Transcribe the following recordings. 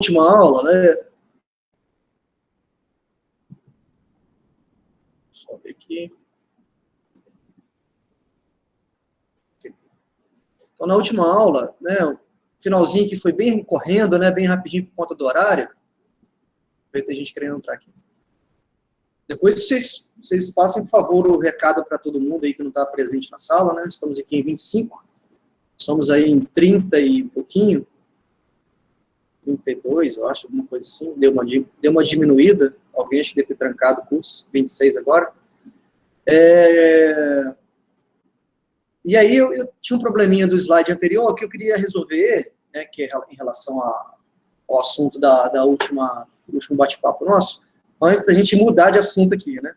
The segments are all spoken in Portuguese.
última aula, né? Só ver aqui. Então, na última aula, né, o finalzinho que foi bem correndo, né, bem rapidinho por conta do horário. Vai ter gente querendo entrar aqui. Depois vocês passem, por favor, o recado para todo mundo aí que não está presente na sala, né? Estamos aqui em 25. Estamos aí em 30 e pouquinho. 32, eu acho, alguma coisa assim. Deu uma diminuída. Alguém acho que deve ter trancado o curso. 26 agora. E aí eu tinha um probleminha do slide anterior que eu queria resolver, né, que é em relação ao assunto do último bate-papo nosso, antes da gente mudar de assunto aqui, né?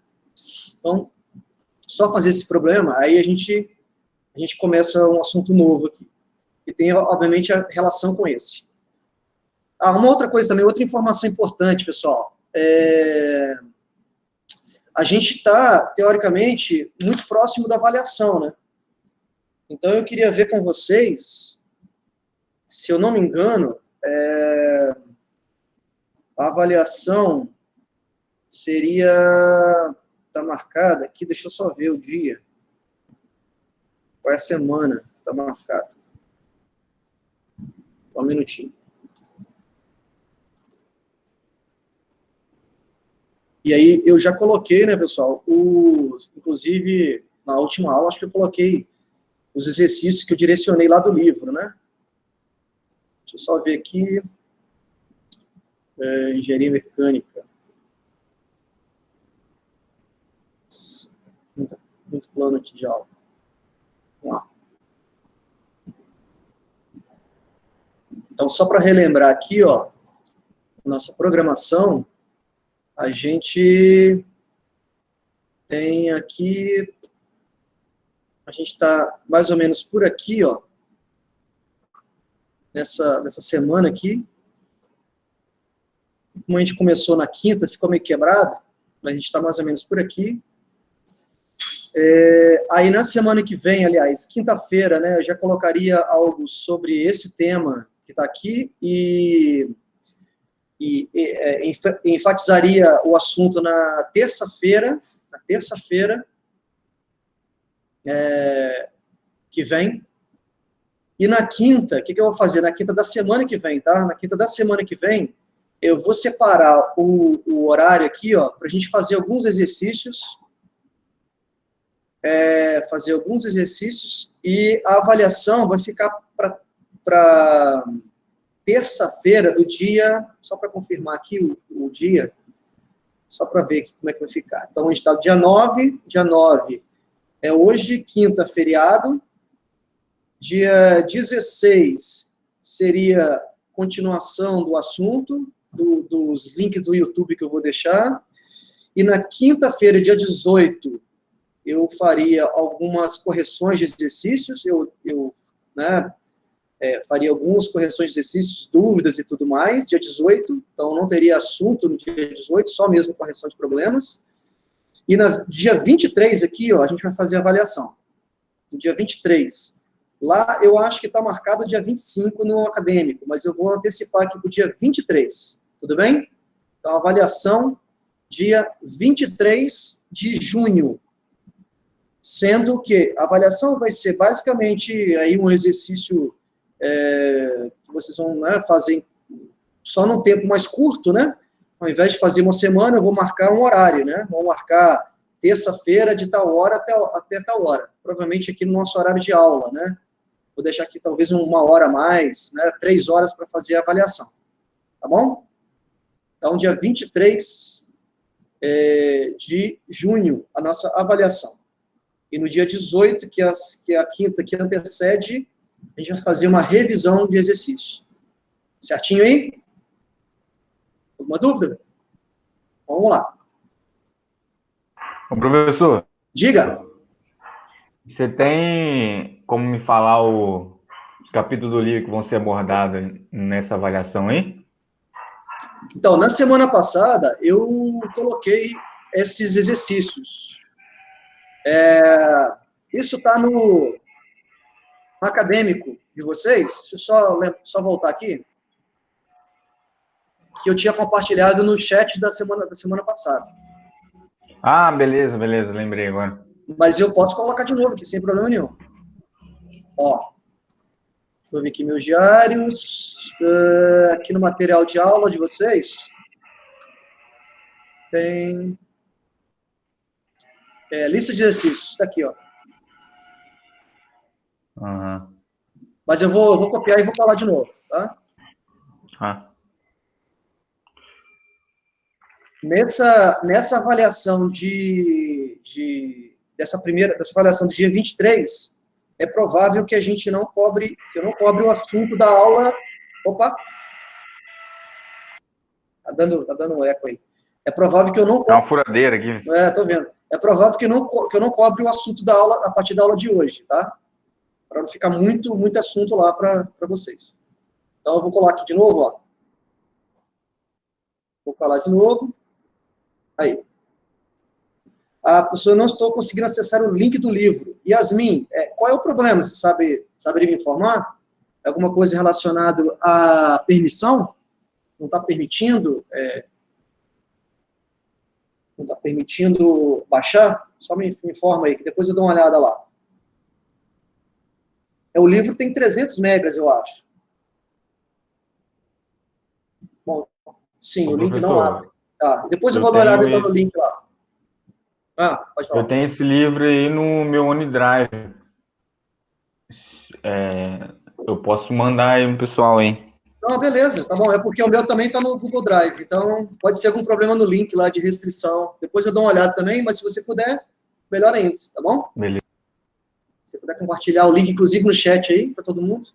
Então, só fazer esse problema, aí a gente começa um assunto novo aqui. E tem, obviamente, a relação com esse. Uma outra coisa também, outra informação importante, pessoal. A gente está, teoricamente, muito próximo da avaliação, né? Então, eu queria ver com vocês, se eu não me engano, a avaliação seria... Está marcada aqui, deixa eu só ver o dia. Qual é a semana? Está marcado. Só um minutinho. E aí, eu já coloquei, né, pessoal, inclusive, na última aula, acho que eu coloquei os exercícios que eu direcionei lá do livro, né? Deixa eu só ver aqui. Engenharia mecânica. Muito plano aqui de aula. Vamos lá. Então, só para relembrar aqui, ó, nossa programação, a gente tem aqui, a gente está mais ou menos por aqui, ó, nessa semana aqui. Como a gente começou na quinta, ficou meio quebrado, a gente está mais ou menos por aqui. Aí na semana que vem, aliás, quinta-feira, né, eu já colocaria algo sobre esse tema que está aqui e enfatizaria o assunto na terça-feira, que vem. E na quinta, o que eu vou fazer? Na quinta da semana que vem, tá? Na quinta da semana que vem, eu vou separar o horário aqui, ó, para a gente fazer alguns exercícios. E a avaliação vai ficar para terça-feira do dia, só para confirmar aqui o dia, só para ver aqui como é que vai ficar. Então, a gente está dia 9 é hoje, quinta, feriado. Dia 16 seria continuação do assunto, dos links do YouTube que eu vou deixar. E na quinta-feira, dia 18, eu faria algumas correções de exercícios, faria algumas correções de exercícios, dúvidas e tudo mais, dia 18, então não teria assunto no dia 18, só mesmo correção de problemas. E no dia 23 aqui, ó, a gente vai fazer a avaliação. No dia 23. Lá eu acho que está marcado dia 25 no acadêmico, mas eu vou antecipar aqui para o dia 23, tudo bem? Então, avaliação dia 23 de junho. Sendo que a avaliação vai ser basicamente aí um exercício que vocês vão, né, fazer só num tempo mais curto, né? Ao invés de fazer uma semana, eu vou marcar um horário, né? Vou marcar terça-feira de tal hora até tal hora. Provavelmente aqui no nosso horário de aula, né? Vou deixar aqui talvez 1 hora a mais, né? 3 horas para fazer a avaliação. Tá bom? Então, dia 23 de junho, a nossa avaliação. E no dia 18, que é a quinta que antecede, a gente vai fazer uma revisão de exercício. Certinho aí? Alguma dúvida? Vamos lá. Ô, professor. Diga. Você tem como me falar os capítulos do livro que vão ser abordados nessa avaliação aí? Então, na semana passada, eu coloquei esses exercícios. Isso está no acadêmico de vocês. Deixa eu só voltar aqui. que eu tinha compartilhado no chat da semana passada. Ah, beleza, lembrei agora. Mas eu posso colocar de novo aqui, sem problema nenhum. Ó, deixa eu ver aqui meus diários. Aqui no material de aula de vocês, tem lista de exercícios. Está aqui, ó. Uhum. Mas eu vou copiar e vou falar de novo, tá? Nessa avaliação dessa avaliação do dia 23, é provável que que eu não cobre o assunto da aula. Opa! Tá dando um eco aí. É provável que eu não cobre. É uma furadeira aqui. Tô vendo. É provável que eu não cobre o assunto da aula a partir da aula de hoje, tá? Para não ficar muito assunto lá para vocês. Então, eu vou colar aqui de novo, ó. Vou falar de novo. Aí. Professor, eu não estou conseguindo acessar o link do livro. Yasmin, qual é o problema? Você saberia me informar? Alguma coisa relacionada à permissão? Não está permitindo? Não está permitindo baixar? Só me informa aí, que depois eu dou uma olhada lá. O livro tem 300 megas, eu acho. Bom, sim, o link não abre. Tá, depois eu vou dar uma olhada no link lá. Pode falar. Eu tenho esse livro aí no meu OneDrive. Eu posso mandar aí pro pessoal, hein? Não, beleza, tá bom. É porque o meu também está no Google Drive, então pode ser algum problema no link lá de restrição. Depois eu dou uma olhada também, mas se você puder, melhor ainda, tá bom? Beleza. Se você puder compartilhar o link, inclusive no chat aí, para todo mundo.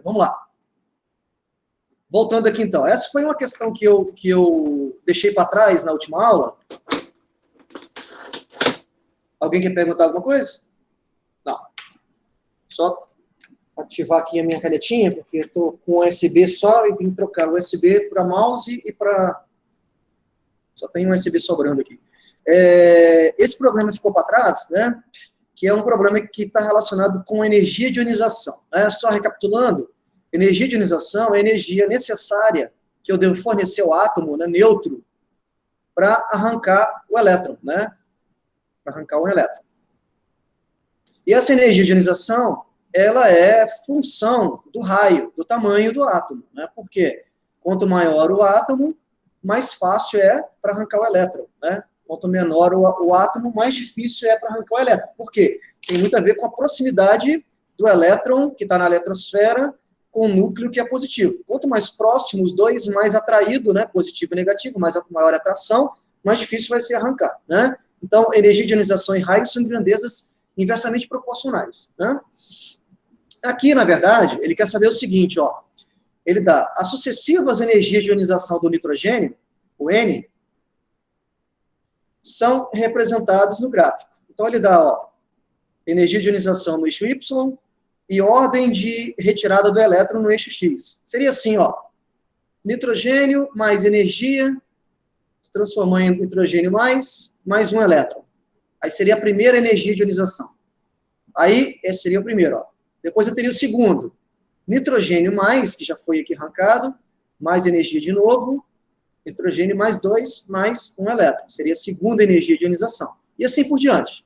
Vamos lá. Voltando aqui, então. Essa foi uma questão que eu deixei para trás na última aula. Alguém quer perguntar alguma coisa? Não. Só ativar aqui a minha canetinha, porque estou com USB só e vim trocar o USB para mouse e para... Só tem um USB sobrando aqui. Esse problema ficou para trás, né? Que é um problema que está relacionado com energia de ionização. Né? Só recapitulando, energia de ionização é a energia necessária que eu devo fornecer ao átomo, né, neutro, para arrancar o elétron, né? Para arrancar o elétron. E essa energia de ionização, ela é função do raio, do tamanho do átomo, né? Porque quanto maior o átomo, mais fácil é para arrancar o elétron, né? Quanto menor o átomo, mais difícil é para arrancar o elétron. Por quê? Tem muito a ver com a proximidade do elétron, que está na eletrosfera, com o núcleo que é positivo. Quanto mais próximo os dois, mais atraído, né? Positivo e negativo, maior a atração, mais difícil vai ser arrancar, né? Então, energia de ionização e raio são grandezas inversamente proporcionais, né? Aqui, na verdade, ele quer saber o seguinte, ó. Ele dá as sucessivas energias de ionização do nitrogênio, o N, são representados no gráfico. Então, ele dá, ó, energia de ionização no eixo Y e ordem de retirada do elétron no eixo X. Seria assim, ó, nitrogênio mais energia, se transformar em nitrogênio mais um elétron. Aí seria a primeira energia de ionização. Aí, esse seria o primeiro, ó. Depois eu teria o segundo, nitrogênio mais, que já foi aqui arrancado, mais energia de novo, nitrogênio mais 2, mais um elétron. Seria a segunda energia de ionização. E assim por diante.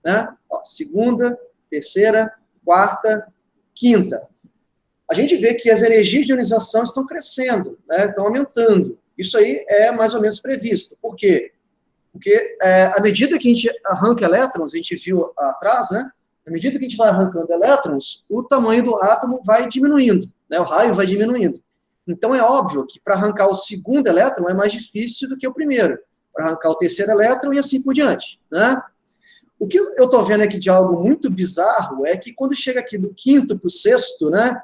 Né? Ó, segunda, terceira, quarta, quinta. A gente vê que as energias de ionização estão crescendo, né? Estão aumentando. Isso aí é mais ou menos previsto. Por quê? Porque à medida que a gente arranca elétrons, a gente viu atrás, né? À medida que a gente vai arrancando elétrons, o tamanho do átomo vai diminuindo, né? O raio vai diminuindo. Então, é óbvio que para arrancar o segundo elétron é mais difícil do que o primeiro. Para arrancar o terceiro elétron e assim por diante, né? O que eu estou vendo aqui de algo muito bizarro é que quando chega aqui do quinto para o sexto, né,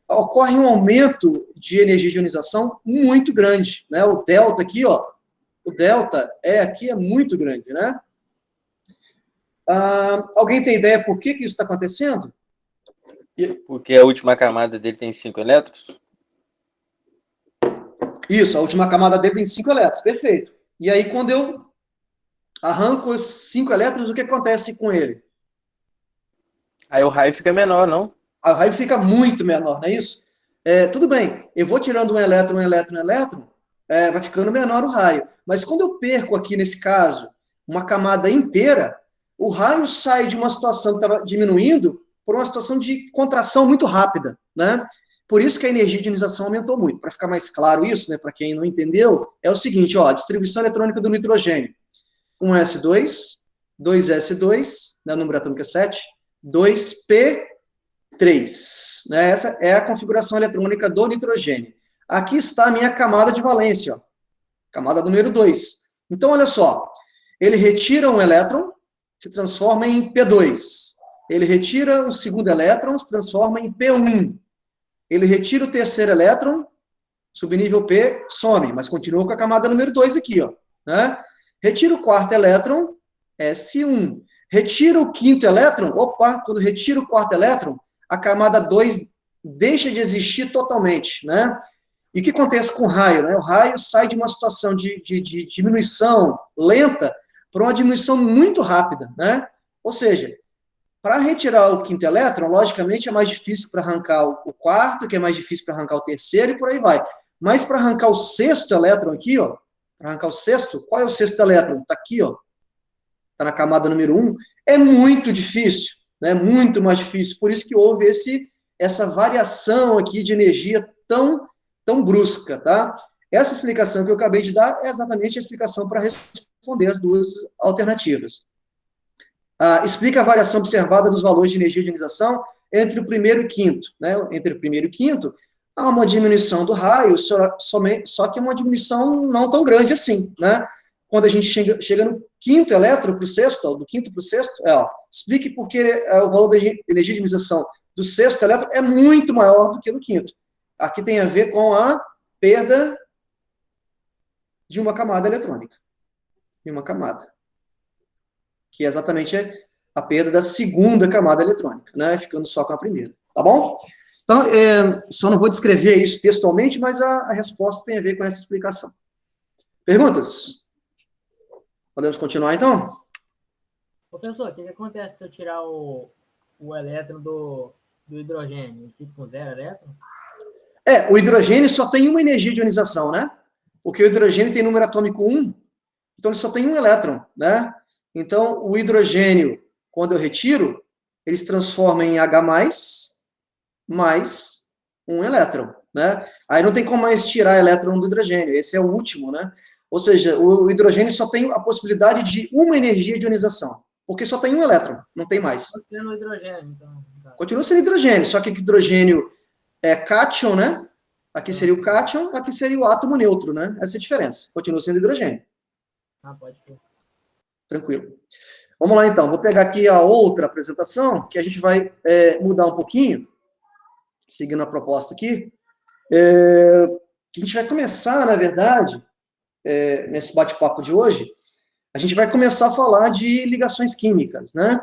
ocorre um aumento de energia de ionização muito grande, né? O delta aqui, ó, o delta aqui é muito grande, né? Alguém tem ideia por que isso está acontecendo? Porque a última camada dele tem 5 elétrons? Isso, a última camada dele tem 5 elétrons, perfeito. E aí, quando eu arranco os 5 elétrons, o que acontece com ele? Aí o raio fica menor, não? O raio fica muito menor, não é isso? tudo bem, eu vou tirando um elétron, vai ficando menor o raio. Mas quando eu perco aqui, nesse caso, uma camada inteira, o raio sai de uma situação que estava diminuindo por uma situação de contração muito rápida, né? Por isso que a energia de ionização aumentou muito. Para ficar mais claro isso, né, para quem não entendeu, é o seguinte, ó, a distribuição eletrônica do nitrogênio. 1s2, 2s2, né, número atômico é 7, 2p3, né? Essa é a configuração eletrônica do nitrogênio. Aqui está a minha camada de valência, ó, camada número 2. Então, olha só, ele retira um elétron, se transforma em P2. Ele retira o segundo elétron, se transforma em P1. Ele retira o terceiro elétron, subnível P, some, mas continua com a camada número 2 aqui, ó, né? Retira o quarto elétron, S1. Retira o quinto elétron, quando retira o quarto elétron, a camada 2 deixa de existir totalmente, né? E o que acontece com o raio, né? O raio sai de uma situação de diminuição lenta para uma diminuição muito rápida, né? Ou seja, para retirar o quinto elétron, logicamente é mais difícil para arrancar o quarto, que é mais difícil para arrancar o terceiro, e por aí vai. Mas para arrancar o sexto elétron aqui, ó, para arrancar o sexto, qual é o sexto elétron? Está aqui, ó, está na camada número 1, é muito difícil, né? Muito mais difícil. Por isso que houve essa variação aqui de energia tão brusca, tá? Essa explicação que eu acabei de dar é exatamente a explicação para responder as duas alternativas. Explica a variação observada dos valores de energia de ionização entre o primeiro e quinto, né? Entre o primeiro e quinto, há uma diminuição do raio, só que uma diminuição não tão grande assim, né? Quando a gente chega no quinto elétron para o sexto, ó, do quinto para o sexto, explique por que o valor da energia de ionização do sexto elétron é muito maior do que do quinto. Aqui tem a ver com a perda de uma camada eletrônica. De uma camada. Que é exatamente a perda da segunda camada eletrônica, né? Ficando só com a primeira. Tá bom? Então, só não vou descrever isso textualmente, mas a resposta tem a ver com essa explicação. Perguntas? Podemos continuar, então? Professor, o que acontece se eu tirar o elétron do hidrogênio? Ele fica com 0 elétron? O hidrogênio só tem uma energia de ionização, né? Porque o hidrogênio tem número atômico 1, então ele só tem um elétron, né? Então, o hidrogênio, quando eu retiro, ele se transforma em H+, mais um elétron, né? Aí não tem como mais tirar elétron do hidrogênio, esse é o último, né? Ou seja, o hidrogênio só tem a possibilidade de uma energia de ionização, porque só tem um elétron, não tem mais. Continua no hidrogênio, então. Continua sendo hidrogênio, só que o hidrogênio é cátion, né? Aqui seria o cátion, aqui seria o átomo neutro, né? Essa é a diferença. Continua sendo hidrogênio. Pode ser. Tranquilo. Vamos lá, então. Vou pegar aqui a outra apresentação, que a gente vai mudar um pouquinho, seguindo a proposta aqui. Que a gente vai começar, na verdade, nesse bate-papo de hoje, a gente vai começar a falar de ligações químicas, né?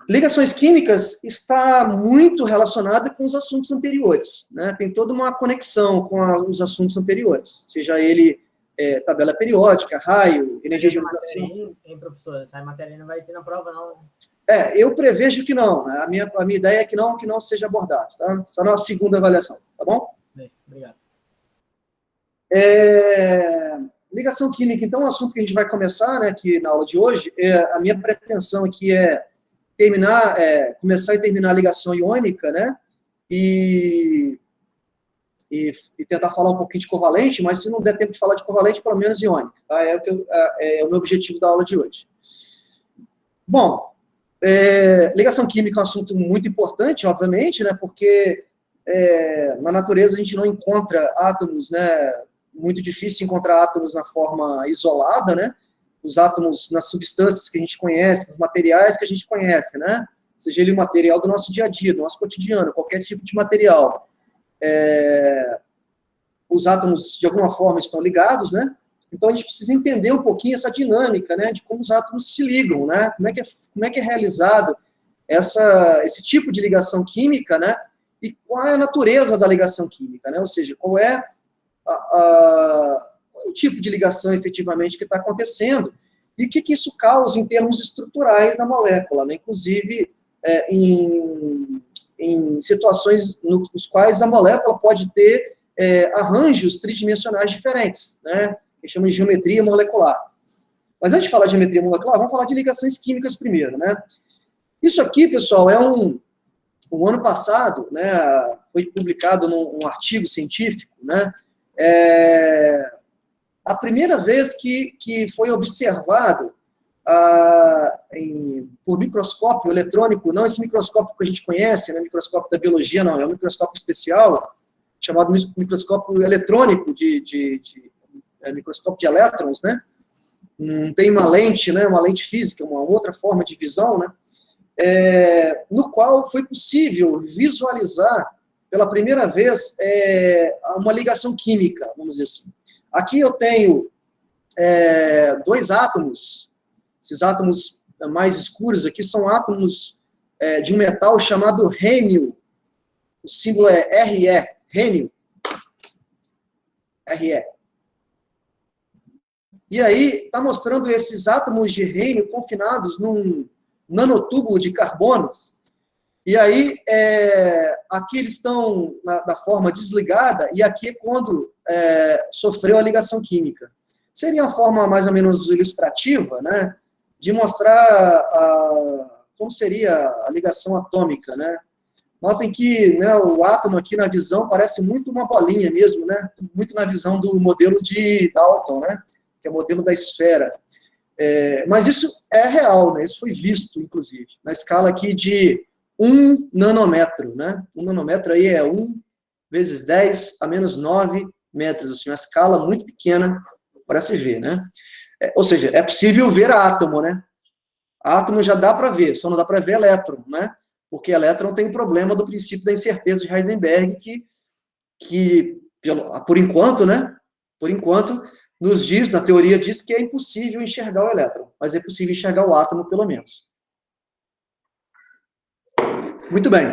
Ligações químicas está muito relacionada com os assuntos anteriores, né? Tem toda uma conexão com os assuntos anteriores, seja ele tabela periódica, raio, energia de ionização. Professor, essa matéria não vai ter na prova, não. Eu prevejo que não, né? A minha ideia é que não seja abordado, tá? Só na segunda avaliação, tá bom? Bem, obrigado. Ligação química, então, é um assunto que a gente vai começar, né, aqui na aula de hoje. A minha pretensão aqui é começar e terminar a ligação iônica, né, e tentar falar um pouquinho de covalente, mas se não der tempo de falar de covalente, pelo menos iônica, tá? É o meu objetivo da aula de hoje. Bom, ligação química é um assunto muito importante, obviamente, né, porque na natureza a gente não encontra átomos, né, muito difícil encontrar átomos na forma isolada, né, os átomos nas substâncias que a gente conhece, nos materiais que a gente conhece, né? Seja ele o material do nosso dia a dia, do nosso cotidiano, qualquer tipo de material. Os átomos, de alguma forma, estão ligados, né? Então, a gente precisa entender um pouquinho essa dinâmica, né? De como os átomos se ligam, né? Como é que é realizado esse tipo de ligação química, né? E qual é a natureza da ligação química, né? Ou seja, qual é o tipo de ligação efetivamente que está acontecendo e o que isso causa em termos estruturais na molécula, né? Inclusive em em situações nos quais a molécula pode ter arranjos tridimensionais diferentes, né? Que chama de geometria molecular. Mas antes de falar de geometria molecular, vamos falar de ligações químicas primeiro, né? Isso aqui, pessoal, é um ano passado, né, foi publicado num artigo científico, né, a primeira vez que foi observado por microscópio eletrônico, não esse microscópio que a gente conhece, né, microscópio da biologia, não, é um microscópio especial, chamado microscópio eletrônico, microscópio de elétrons, né, tem uma lente, né, uma lente física, uma outra forma de visão, né, no qual foi possível visualizar pela primeira vez uma ligação química, vamos dizer assim. Aqui eu tenho dois átomos, esses átomos mais escuros aqui são átomos de um metal chamado rênio, o símbolo é Re, rênio, Re. E aí está mostrando esses átomos de rênio confinados num nanotúbulo de carbono, e aí aqui eles estão da forma desligada, e aqui é quando sofreu a ligação química. Seria uma forma mais ou menos ilustrativa, né, de mostrar como seria a ligação atômica, né. Notem que, né, o átomo aqui na visão parece muito uma bolinha mesmo, né, muito na visão do modelo de Dalton, né, que é o modelo da esfera. Mas isso é real, né? Isso foi visto, inclusive, na escala aqui de 1 nanômetro, né? 1 nanômetro aí é 1 vezes 10 a menos 9 metros, assim, uma escala muito pequena para se ver, né? Ou seja, é possível ver átomo, né? Átomo já dá para ver, só não dá para ver elétron, né? Porque elétron tem o problema do princípio da incerteza de Heisenberg, que por enquanto, né? Por enquanto, nos diz, na teoria diz que é impossível enxergar o elétron, mas é possível enxergar o átomo, pelo menos. Muito bem.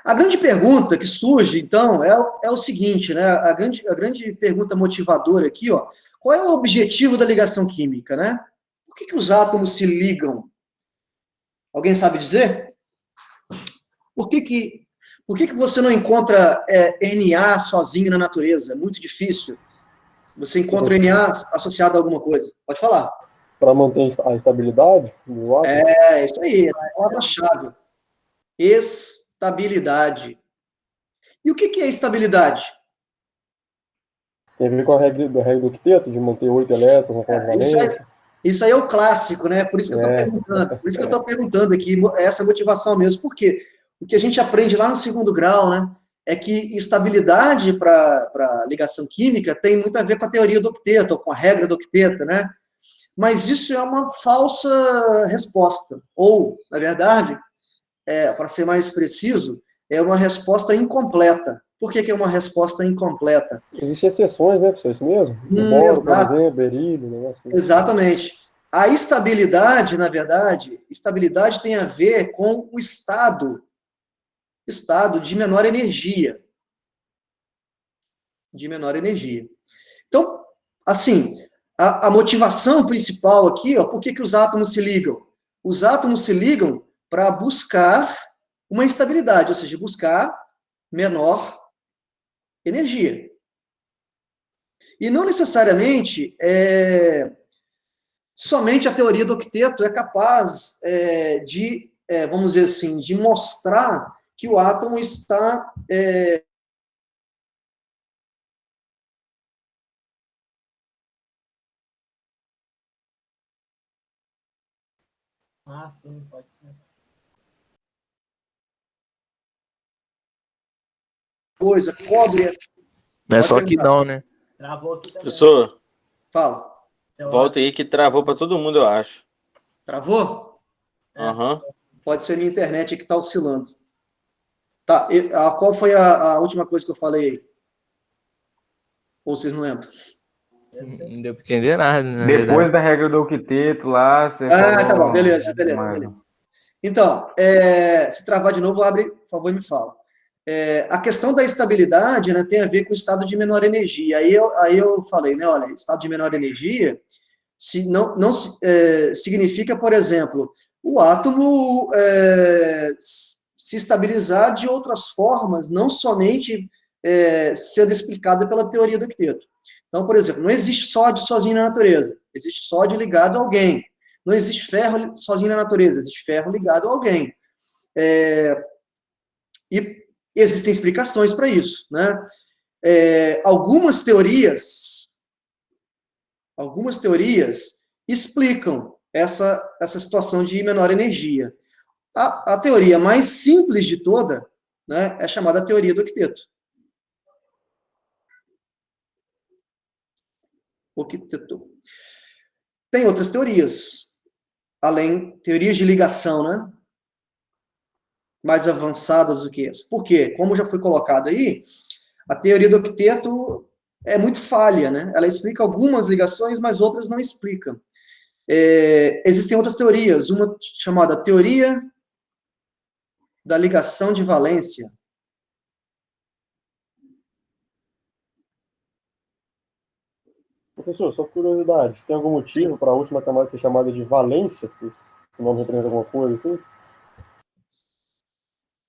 A grande pergunta que surge, então, é o seguinte, né? A grande pergunta motivadora aqui, ó, qual é o objetivo da ligação química, né? Por que os átomos se ligam? Alguém sabe dizer? Por que você não encontra Na sozinho na natureza? É muito difícil. Você encontra o Na associado a alguma coisa. Pode falar. Para manter a estabilidade do átomo? Isso aí, é a palavra-chave. Estabilidade. E o que é estabilidade? Tem a ver com a regra do octeto, de manter 8 elétrons na forma de valência. Isso aí é o clássico, né? Por isso que eu estou perguntando. Por isso que eu estou perguntando aqui, essa motivação mesmo. Por quê? O que a gente aprende lá no 2º grau, né? É que estabilidade para ligação química tem muito a ver com a teoria do octeto, ou com a regra do octeto, né? Mas isso é uma falsa resposta. Ou, na verdade, para ser mais preciso, é uma resposta incompleta. Por que é uma resposta incompleta? Existem exceções, né, professor? Isso mesmo? Boro, por exemplo, berílio, negócio assim. Exatamente. A estabilidade, na verdade, estabilidade tem a ver com o estado de menor energia. De menor energia. Então, assim, a motivação principal aqui, ó, por que os átomos se ligam? Os átomos se ligam para buscar uma estabilidade, ou seja, buscar menor energia. E não necessariamente somente a teoria do octeto é capaz de, vamos dizer assim, de mostrar que o átomo está sim, pode ser. coisa, cobre. Não é só que não, né? Travou aqui também. Professor, Fala. volta aí que travou para todo mundo, eu acho. Travou? Aham. Pode ser minha internet que está oscilando. Tá, qual foi a última coisa que eu falei aí? Ou vocês não lembram? Não deu para entender nada, né? Depois da regra do octeto lá, você tá bom, falou... beleza. Então, se travar de novo, abre, por favor, e me fala. A questão da estabilidade, né, tem a ver com o estado de menor energia. Aí eu falei, né, olha, estado de menor energia significa, por exemplo, o átomo se estabilizar de outras formas, não somente sendo explicada pela teoria do octeto. Então, por exemplo, não existe sódio sozinho na natureza, existe sódio ligado a alguém. Não existe ferro sozinho na natureza, existe ferro ligado a alguém. E existem explicações para isso, né? Algumas teorias explicam essa situação de menor energia. A teoria mais simples de toda, né, é chamada teoria do octeto. Tem outras teorias, além teorias de ligação, né? Mais avançadas do que essa. Por quê? Como já foi colocado aí, a teoria do octeto é muito falha, né? Ela explica algumas ligações, mas outras não explicam. Existem outras teorias, uma chamada teoria da ligação de valência. Professor, só por curiosidade, tem algum motivo para a última camada ser chamada de valência? Esse nome representa alguma coisa assim?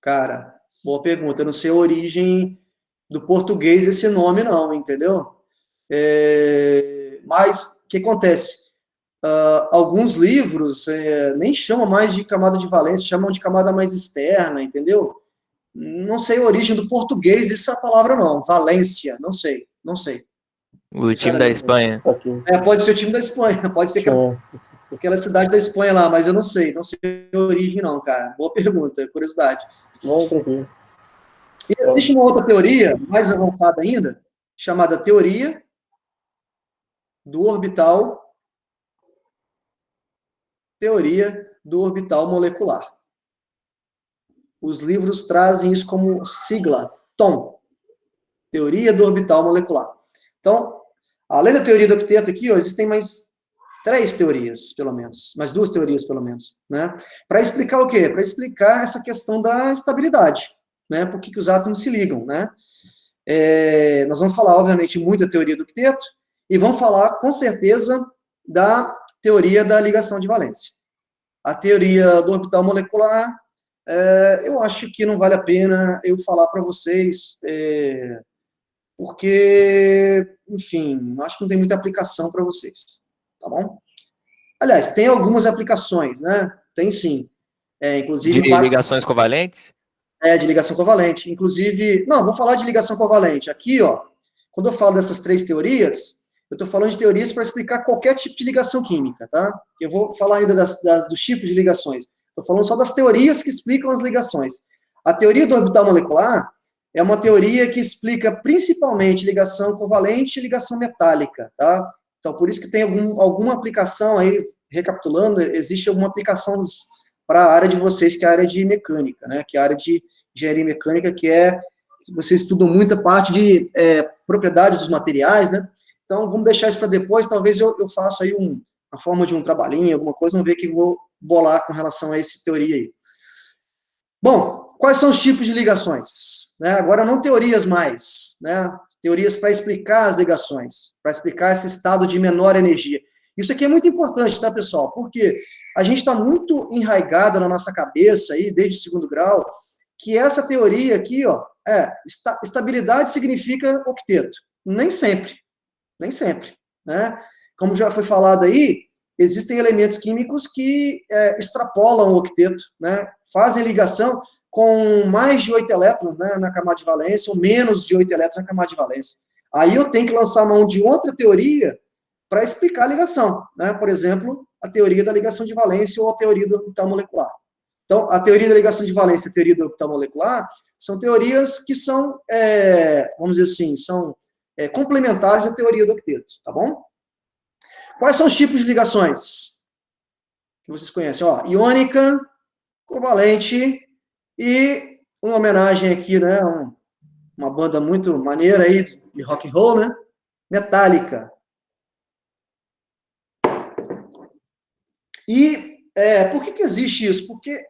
Cara, boa pergunta. Eu não sei a origem do português desse nome, não, entendeu? Mas, o que acontece? Alguns livros nem chamam mais de camada de valência, chamam de camada mais externa, entendeu? Não sei a origem do português dessa palavra, não. Valência, não sei. O time da Espanha. Pode ser o time da Espanha, pode ser aquela cidade da Espanha lá, mas eu não sei a origem não, cara. Boa pergunta, curiosidade. Não, tranquilo. E existe uma outra teoria, mais avançada ainda, chamada teoria do orbital molecular. Os livros trazem isso como sigla, TOM, teoria do orbital molecular. Então, além da teoria do octeto aqui, existem mais 3 teorias, pelo menos, mais 2 teorias, pelo menos, né? Para explicar o quê? Para explicar essa questão da estabilidade, né? Por que os átomos se ligam, né? Nós vamos falar, obviamente, muito da teoria do octeto, e vamos falar, com certeza, da teoria da ligação de valência. A teoria do orbital molecular, eu acho que não vale a pena eu falar para vocês, porque, enfim, acho que não tem muita aplicação para vocês, tá bom? Aliás, tem algumas aplicações, né? Tem sim. Inclusive... De ligações covalentes? De ligação covalente. Inclusive, não, vou falar de ligação covalente. Aqui, ó, quando eu falo dessas 3 teorias, eu estou falando de teorias para explicar qualquer tipo de ligação química, tá? Eu vou falar ainda dos tipos de ligações. Estou falando só das teorias que explicam as ligações. A teoria do orbital molecular é uma teoria que explica principalmente ligação covalente e ligação metálica, tá? Então, por isso que tem alguma aplicação aí, recapitulando, existe alguma aplicação para a área de vocês, que é a área de mecânica, né? Que é a área de engenharia mecânica, que vocês estudam muita parte de propriedades dos materiais, né? Então, vamos deixar isso para depois, talvez eu faça aí a forma de um trabalhinho, alguma coisa, vamos ver o que eu vou bolar com relação a essa teoria aí. Bom, quais são os tipos de ligações? Né? Agora, não teorias mais, né? Teorias para explicar as ligações, para explicar esse estado de menor energia. Isso aqui é muito importante, tá, pessoal? Porque a gente está muito enraizado na nossa cabeça, aí, desde o 2º grau, que essa teoria aqui, ó, estabilidade significa octeto. Nem sempre, né? Como já foi falado aí, existem elementos químicos que extrapolam o octeto, né? Fazem ligação com mais de 8 elétrons, né, na camada de valência, ou menos de 8 elétrons na camada de valência. Aí eu tenho que lançar mão de outra teoria para explicar a ligação, né? Por exemplo, a teoria da ligação de valência ou a teoria do orbital molecular. Então, a teoria da ligação de valência e a teoria do orbital molecular são teorias que são, vamos dizer assim, são complementares à teoria do octeto, tá bom? Quais são os tipos de ligações que vocês conhecem? Ó, iônica, covalente e uma homenagem aqui, né? Uma banda muito maneira aí de rock and roll, né? Metálica. E por que existe isso? Porque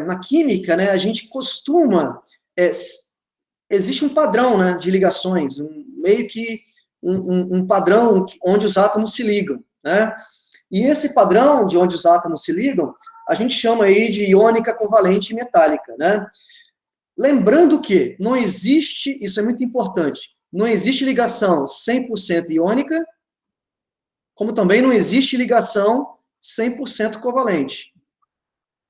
na química, né, a gente costuma... existe um padrão, né, de ligações, meio que um padrão onde os átomos se ligam, né? E esse padrão de onde os átomos se ligam a gente chama aí de iônica covalente metálica, né? Lembrando que não existe, isso é muito importante, não existe ligação 100% iônica, como também não existe ligação 100% covalente.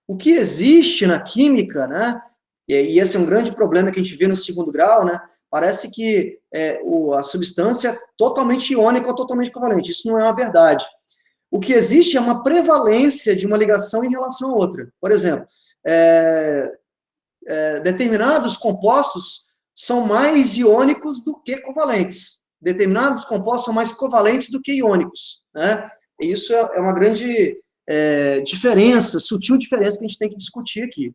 O que existe na química, né, e esse é um grande problema que a gente vê no segundo grau, né, parece que a substância é totalmente iônica ou totalmente covalente. Isso não é uma verdade. O que existe é uma prevalência de uma ligação em relação a outra. Por exemplo, determinados compostos são mais iônicos do que covalentes. Determinados compostos são mais covalentes do que iônicos, né? E isso é uma grande diferença, sutil diferença que a gente tem que discutir aqui.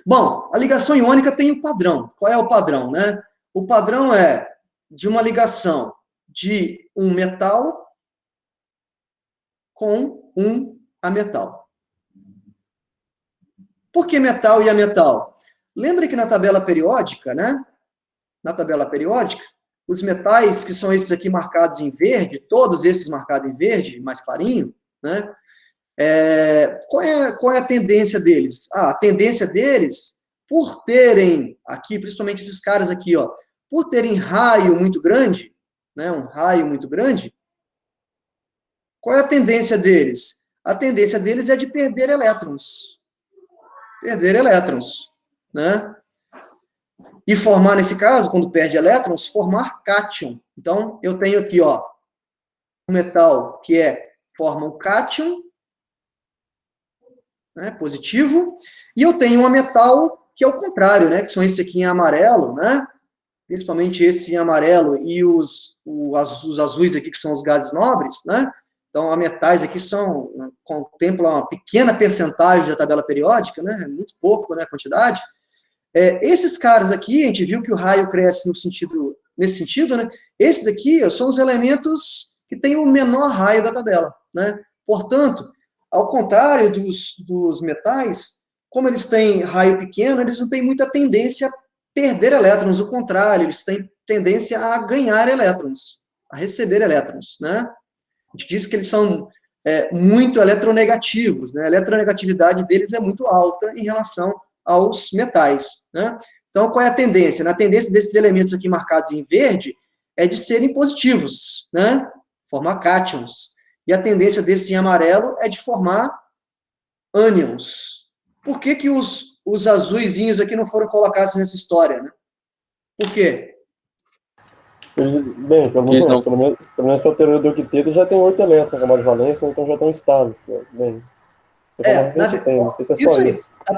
Bom, a ligação iônica tem um padrão. Qual é o padrão, né? O padrão é de uma ligação de um metal com um ametal. Por que metal e ametal? Lembre que na tabela periódica, né? Na tabela periódica, os metais, que são esses aqui marcados em verde, todos esses marcados em verde, mais clarinho, né? Qual é a tendência deles? A tendência deles, por terem, aqui, principalmente esses caras aqui, ó, por terem raio muito grande, né? Um raio muito grande, qual é a tendência deles? A tendência deles é de perder elétrons. Perder elétrons, né? E formar, nesse caso, quando perde elétrons, formar cátion. Então, eu tenho aqui, ó, um metal que forma um cátion, né, positivo, e eu tenho um metal que é o contrário, né, que são esses aqui em amarelo, né, principalmente esse em amarelo e os azuis aqui, que são os gases nobres, né. Então, metais aqui contemplam uma pequena percentagem da tabela periódica, né, muito pouco, né, a quantidade. Esses caras aqui, a gente viu que o raio cresce nesse sentido, né? Esses aqui são os elementos que têm o menor raio da tabela, né? Portanto, ao contrário dos metais, como eles têm raio pequeno, eles não têm muita tendência a perder elétrons, ao contrário, eles têm tendência a ganhar elétrons, a receber elétrons, né? A gente diz que eles são muito eletronegativos, né? A eletronegatividade deles é muito alta em relação aos metais, né? Então, qual é a tendência? A tendência desses elementos aqui marcados em verde é de serem positivos, né? Formar cátions. E a tendência desse em amarelo é de formar ânions. Por que os azuizinhos aqui não foram colocados nessa história, né? Por quê? Bem, pelo menos para a teoria do octeto já tem 8 elétrons na camada de valência, então já estão estáveis. Bem, não sei se é só isso. Tá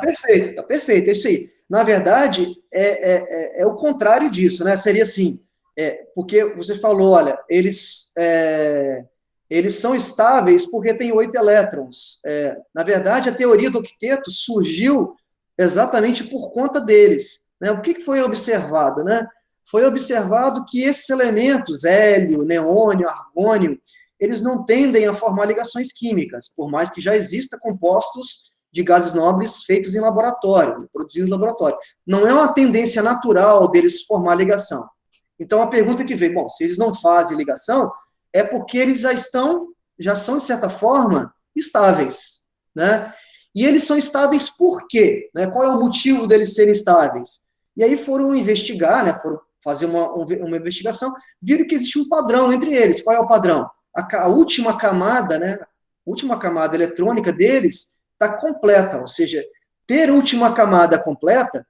perfeito, é isso aí. Na verdade, é o contrário disso, né? Seria assim, porque você falou, olha, eles são estáveis porque tem 8 elétrons. Na verdade, a teoria do octeto surgiu exatamente por conta deles, né? O que foi observado, né? Foi observado que esses elementos, hélio, neônio, argônio, eles não tendem a formar ligações químicas, por mais que já exista compostos de gases nobres feitos em laboratório, produzidos em laboratório. Não é uma tendência natural deles formar ligação. Então, a pergunta que vem, bom, se eles não fazem ligação, é porque eles já são, de certa forma, estáveis, né? E eles são estáveis por quê? Né? Qual é o motivo deles serem estáveis? E aí foram investigar, né? Foram fazer uma investigação, viram que existe um padrão entre eles. Qual é o padrão? A última camada, né? A última camada eletrônica deles está completa, ou seja, ter última camada completa,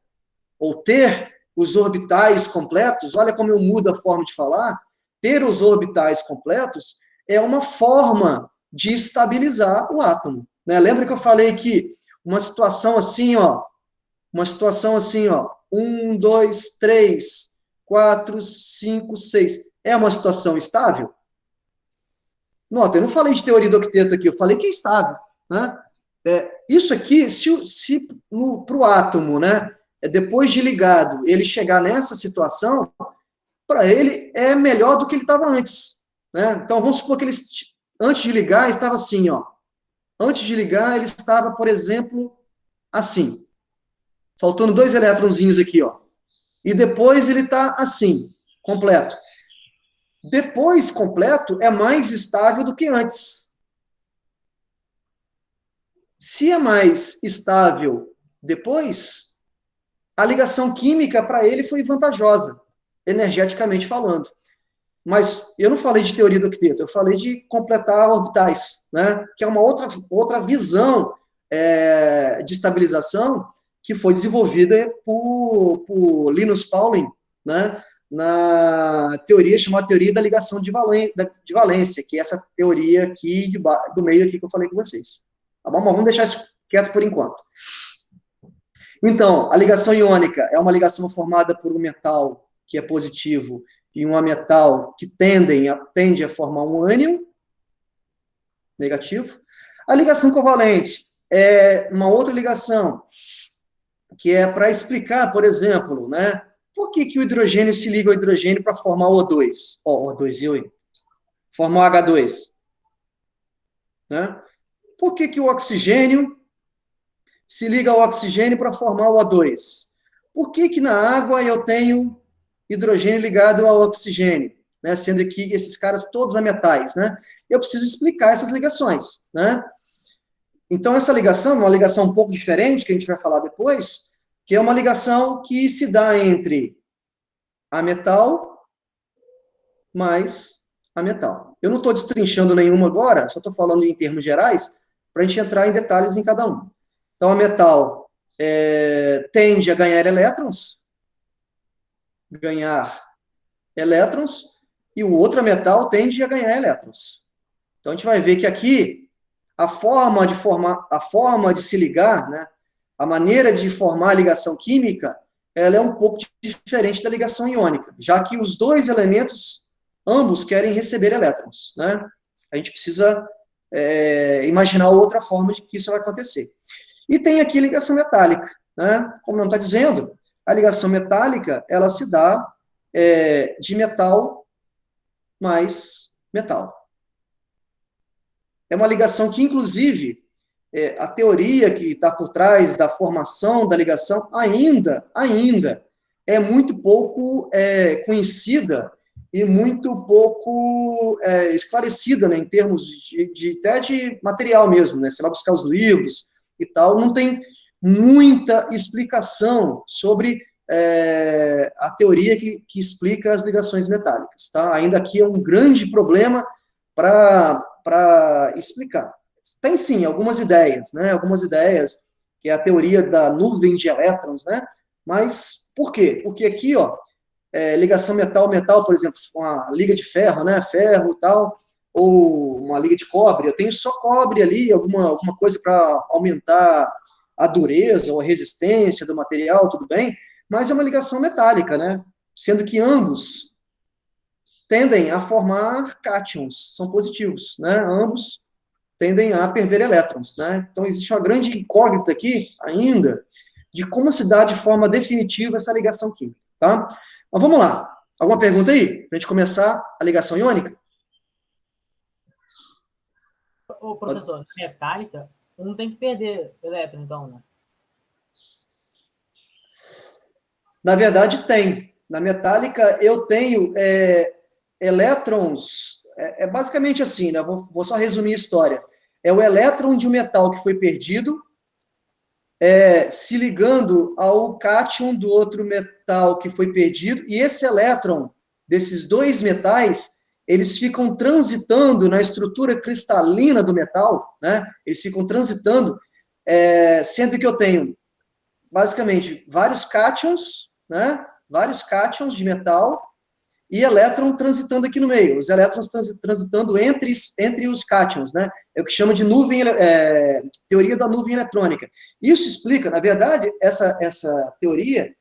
ou ter os orbitais completos, olha como eu mudo a forma de falar, ter os orbitais completos é uma forma de estabilizar o átomo, né? Lembra que eu falei que uma situação assim, ó, 1, 2, 3, 4, 5, 6, é uma situação estável? Nota, eu não falei de teoria do octeto aqui, eu falei que é estável, né? Isso aqui, se para o átomo, né, depois de ligado, ele chegar nessa situação, para ele é melhor do que ele estava antes, né? Então, vamos supor que ele, antes de ligar, estava assim, ó. Antes de ligar, ele estava, por exemplo, assim, faltando 2 elétronzinhos aqui, ó. E depois ele está assim, completo. Depois, completo, é mais estável do que antes. Se é mais estável depois, a ligação química para ele foi vantajosa, energeticamente falando. Mas eu não falei de teoria do octeto, eu falei de completar orbitais, né? Que é uma outra visão de estabilização que foi desenvolvida por Linus Pauling, né? Na teoria chamada teoria da ligação de valência, que é essa teoria aqui do meio aqui que eu falei com vocês. Tá bom? Mas vamos deixar isso quieto por enquanto. Então, a ligação iônica é uma ligação formada por um metal que é positivo e um metal que tende a formar um ânion negativo. A ligação covalente é uma outra ligação que é para explicar, por exemplo, né, por que o hidrogênio se liga ao hidrogênio para formar o O2? Formar o H2. Né? Por que o oxigênio se liga ao oxigênio para formar o O2? Por que na água eu tenho hidrogênio ligado ao oxigênio? Né? Sendo que esses caras todos são metais. Né? Eu preciso explicar essas ligações. Né? Então, essa ligação é uma ligação um pouco diferente, que a gente vai falar depois, que é uma ligação que se dá entre a metal mais a metal. Eu não estou destrinchando nenhuma agora, só estou falando em termos gerais, para a gente entrar em detalhes em cada um. Então, a metal tende a ganhar elétrons, e o outro metal tende a ganhar elétrons. Então, a gente vai ver que aqui, a forma de se ligar, né, a maneira de formar a ligação química, ela é um pouco diferente da ligação iônica, já que os dois elementos, ambos querem receber elétrons. Né? A gente precisa imaginar outra forma de que isso vai acontecer. E tem aqui a ligação metálica. Né? Como não está dizendo, a ligação metálica, ela se dá de metal mais metal. É uma ligação que, inclusive, a teoria que está por trás da formação da ligação ainda é muito pouco conhecida e muito pouco esclarecida, né, em termos até de material mesmo. Né? Você vai buscar os livros e tal, não tem muita explicação sobre a teoria que explica as ligações metálicas. Tá? Ainda aqui é um grande problema para explicar. Tem sim algumas ideias, né? Algumas ideias, que é a teoria da nuvem de elétrons, né? Mas por quê? Porque aqui, ó, ligação metal-metal, por exemplo, uma liga de ferro, né? Ferro e tal, ou uma liga de cobre, eu tenho só cobre ali, alguma coisa para aumentar a dureza ou a resistência do material, tudo bem, mas é uma ligação metálica, né? Sendo que ambos tendem a formar cátions, são positivos, né? Ambos tendem a perder elétrons, né? Então, existe uma grande incógnita aqui, ainda, de como se dá de forma definitiva essa ligação química, tá? Mas vamos lá. Alguma pergunta aí? Para a gente começar a ligação iônica? Ô, professor, metálica, não tem que perder elétron, então, né? Na verdade, tem. Na metálica, eu tenho elétrons... É basicamente assim, né? Vou só resumir a história. É o elétron de um metal que foi perdido, se ligando ao cátion do outro metal que foi perdido, e esse elétron desses dois metais, eles ficam transitando na estrutura cristalina do metal, né? Eles ficam transitando, sendo que eu tenho, basicamente, vários cátions, né? Vários cátions de metal, e elétron transitando aqui no meio, os elétrons transitando entre os cátions, né? É o que chama de teoria da nuvem eletrônica. Isso explica, na verdade, essa teoria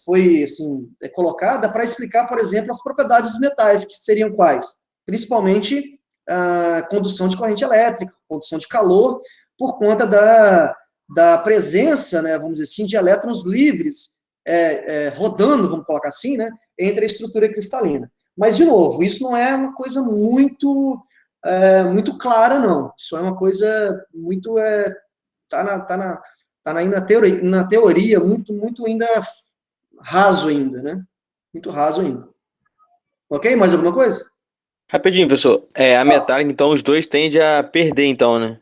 foi assim, colocada para explicar, por exemplo, as propriedades dos metais, que seriam quais? Principalmente a condução de corrente elétrica, condução de calor, por conta da presença, né, vamos dizer assim, de elétrons livres rodando, vamos colocar assim, né, entre a estrutura cristalina. Mas, de novo, isso não é uma coisa muito clara, não. Isso é uma coisa muito... na teoria, muito ainda raso ainda, né? Muito raso ainda. Ok? Mais alguma coisa? Rapidinho, professor. A metálica, então, os dois tendem a perder, então, né?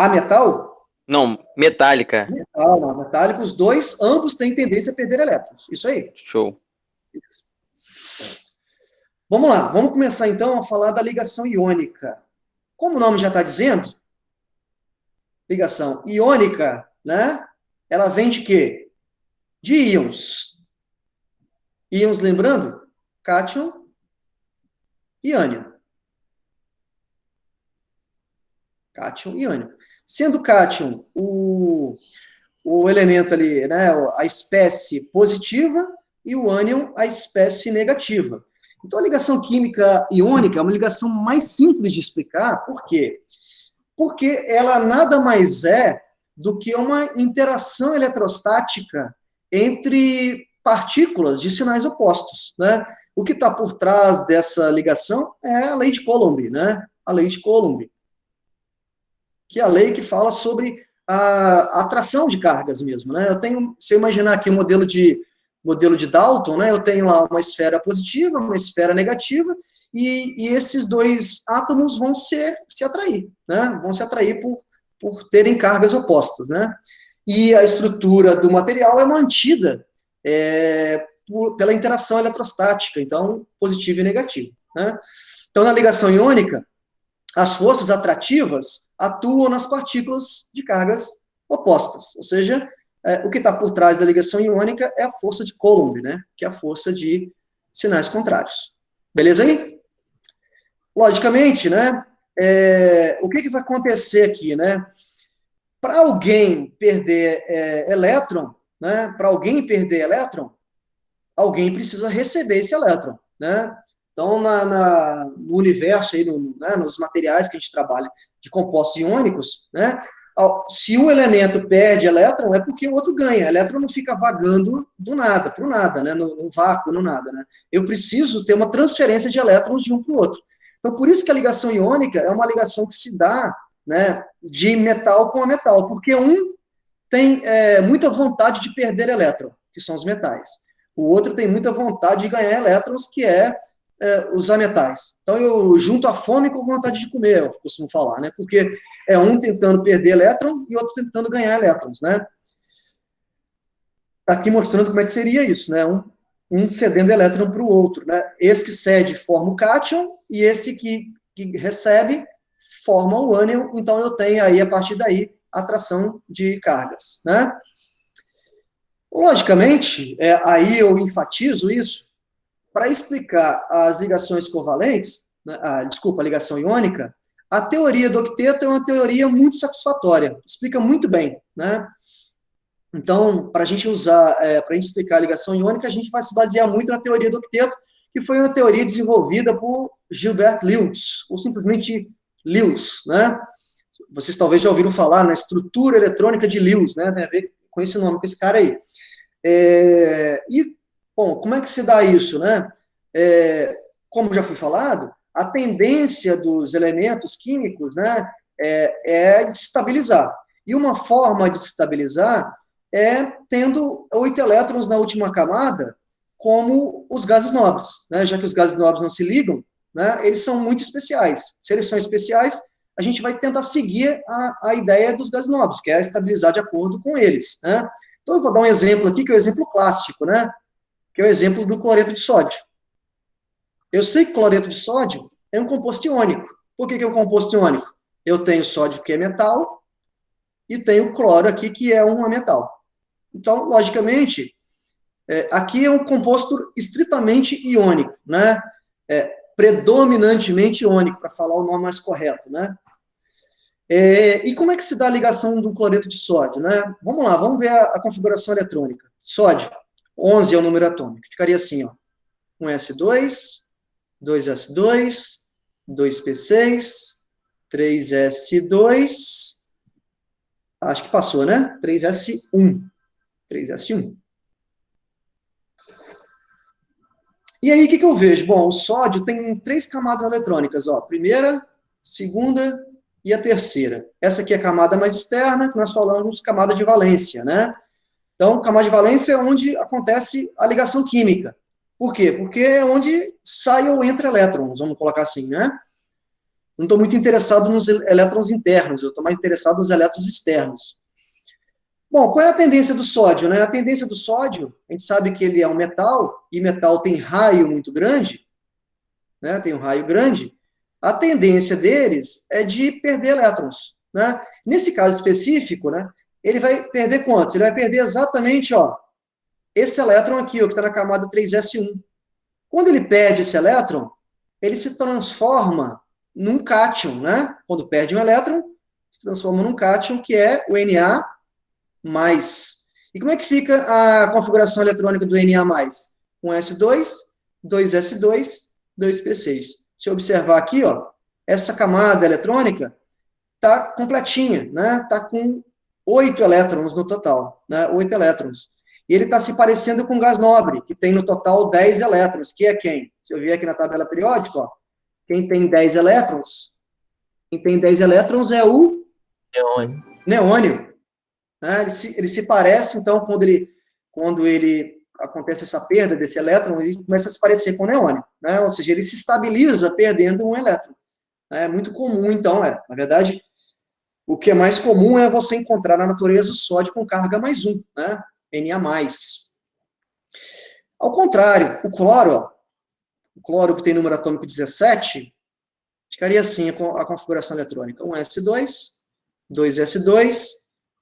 Ametal? Não, metálica. Metal, não. Metálico, os dois, ambos têm tendência a perder elétrons. Isso aí. Show. Vamos lá, vamos começar então a falar da ligação iônica. Como o nome já está dizendo, ligação iônica, né? Ela vem de quê? De íons. Íons, lembrando? Cátion e ânion. Cátion e ânion. Sendo cátion o elemento ali, né, a espécie positiva, e o ânion a espécie negativa. Então, a ligação química iônica é uma ligação mais simples de explicar. Por quê? Porque ela nada mais é do que uma interação eletrostática entre partículas de sinais opostos, né? O que está por trás dessa ligação é a lei de Coulomb, né? A lei de Coulomb, que é a lei que fala sobre a atração de cargas mesmo, né? Se eu imaginar aqui um modelo de Dalton, né? Eu tenho lá uma esfera positiva, uma esfera negativa, e esses dois átomos vão se atrair, né? Vão se atrair por terem cargas opostas, né? E a estrutura do material é mantida pela interação eletrostática, então, positivo e negativo, né? Então, na ligação iônica, as forças atrativas atuam nas partículas de cargas opostas, ou seja, o que está por trás da ligação iônica é a força de Coulomb, né? Que é a força de sinais contrários. Beleza aí? Logicamente, né? O que vai acontecer aqui, né? Para alguém perder elétron, né? Para alguém perder elétron, alguém precisa receber esse elétron, né? Então, no universo, aí, né, nos materiais que a gente trabalha de compostos iônicos, né? Se um elemento perde elétron, é porque o outro ganha. Elétron não fica vagando do nada, para o nada, né? No vácuo, no nada, né? Eu preciso ter uma transferência de elétrons de um para o outro. Então, por isso que a ligação iônica é uma ligação que se dá, né, de metal com a metal, porque um tem muita vontade de perder elétron, que são os metais. O outro tem muita vontade de ganhar elétrons, que os ametais. Então, eu junto a fome com vontade de comer, eu costumo falar, né? Porque é um tentando perder elétron e outro tentando ganhar elétrons, né? Tá aqui mostrando como é que seria isso, né? Um cedendo elétron para o outro, né? Esse que cede forma o cátion e esse que recebe forma o ânion. Então, eu tenho aí, a partir daí, atração de cargas, né? Logicamente, aí eu enfatizo isso, para explicar as ligações covalentes, né, a ligação iônica, a teoria do octeto é uma teoria muito satisfatória, explica muito bem, né? Então, para a gente explicar a ligação iônica, a gente vai se basear muito na teoria do octeto, que foi uma teoria desenvolvida por Gilbert Lewis, ou simplesmente Lewis, né? Vocês talvez já ouviram falar na estrutura eletrônica de Lewis, né? Tem a ver com esse nome, com esse cara aí. Bom, como é que se dá isso, né? Como já foi falado, a tendência dos elementos químicos, né, é de estabilizar. E uma forma de estabilizar é tendo 8 elétrons na última camada, como os gases nobres, né? Já que os gases nobres não se ligam, né, eles são muito especiais. Se eles são especiais, a gente vai tentar seguir a ideia dos gases nobres, que é estabilizar de acordo com eles, né? Então, eu vou dar um exemplo aqui, que é o exemplo clássico, né? Que é o exemplo do cloreto de sódio. Eu sei que cloreto de sódio é um composto iônico. Por que é um composto iônico? Eu tenho sódio, que é metal, e tenho cloro aqui, que é um ametal. Então, logicamente, aqui é um composto estritamente iônico, né? Predominantemente iônico, para falar o nome mais correto, né? E como é que se dá a ligação do cloreto de sódio, né? Vamos lá, vamos ver a configuração eletrônica. Sódio, 11 é o número atômico. Ficaria assim, ó. 1s2, 2s2, 2p6, 3s2, acho que passou, né? 3s1. 3s1. E aí, o que eu vejo? Bom, o sódio tem 3 camadas eletrônicas, ó. Primeira, segunda e a terceira. Essa aqui é a camada mais externa, que nós falamos camada de valência, né? Então, camada de valência é onde acontece a ligação química. Por quê? Porque é onde sai ou entra elétrons, vamos colocar assim, né? não estou muito interessado nos elétrons internos, eu estou mais interessado nos elétrons externos. Bom, qual é a tendência do sódio, né? A tendência do sódio, a gente sabe que ele é um metal, e metal tem raio muito grande, né? Tem um raio grande. A tendência deles é de perder elétrons, né? Nesse caso específico, né? Ele vai perder quantos? Ele vai perder exatamente, ó, esse elétron aqui, ó, que está na camada 3s1. Quando ele perde esse elétron, ele se transforma num cátion, né? Quando perde um elétron, se transforma num cátion, que é o Na+. E como é que fica a configuração eletrônica do Na+? Um S2, 2S2, 2P6. Se eu observar aqui, ó, essa camada eletrônica está completinha, né? Está com 8 elétrons no total, né? 8 elétrons. E ele está se parecendo com o gás nobre, que tem no total 10 elétrons, que é quem? Se eu vier aqui na tabela periódica, ó, quem tem 10 elétrons é o neônio. Né? Ele se parece, então, quando ele acontece essa perda desse elétron, ele começa a se parecer com o neônio. Né? Ou seja, ele se estabiliza perdendo um elétron. É muito comum, então, na verdade, o que é mais comum é você encontrar na natureza o sódio com carga +1, né? Na+. Ao contrário, o cloro que tem número atômico 17, ficaria assim a configuração eletrônica. 1s2, 2s2,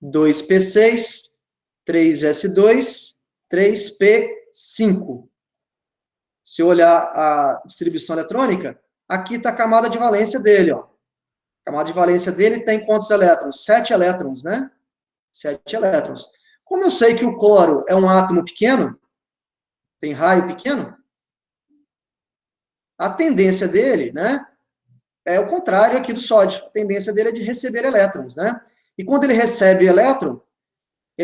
2p6, 3s2, 3p5. Se eu olhar a distribuição eletrônica, aqui está a camada de valência dele, ó. A camada de valência dele tem quantos elétrons? 7 elétrons, né? 7 elétrons. Como eu sei que o cloro é um átomo pequeno, tem raio pequeno, a tendência dele, né, é o contrário aqui do sódio. A tendência dele é de receber elétrons, né? E quando ele recebe elétron, se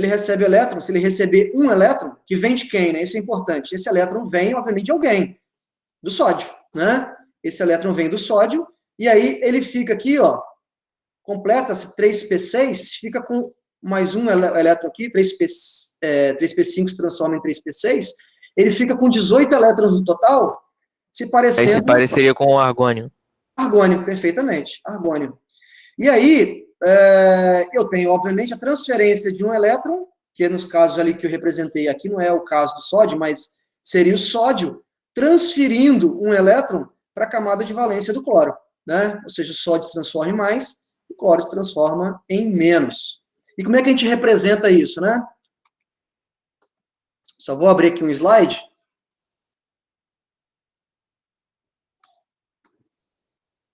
ele receber um elétron, que vem de quem, né? Isso é importante. Esse elétron vem, obviamente, de alguém, do sódio, né? Esse elétron vem do sódio, e aí ele fica aqui, ó, completa-se 3p6, fica com mais um elétron aqui, 3p5 se transforma em 3p6, ele fica com 18 elétrons no total, se parecendo... Aí se pareceria com o argônio. Argônio, perfeitamente, argônio. E aí, eu tenho, obviamente, a transferência de um elétron, que nos casos ali que eu representei aqui, não é o caso do sódio, mas seria o sódio transferindo um elétron para a camada de valência do cloro, né? Ou seja, o sódio se transforma em mais, o cloro se transforma em menos. E como é que a gente representa isso, né? Só vou abrir aqui um slide.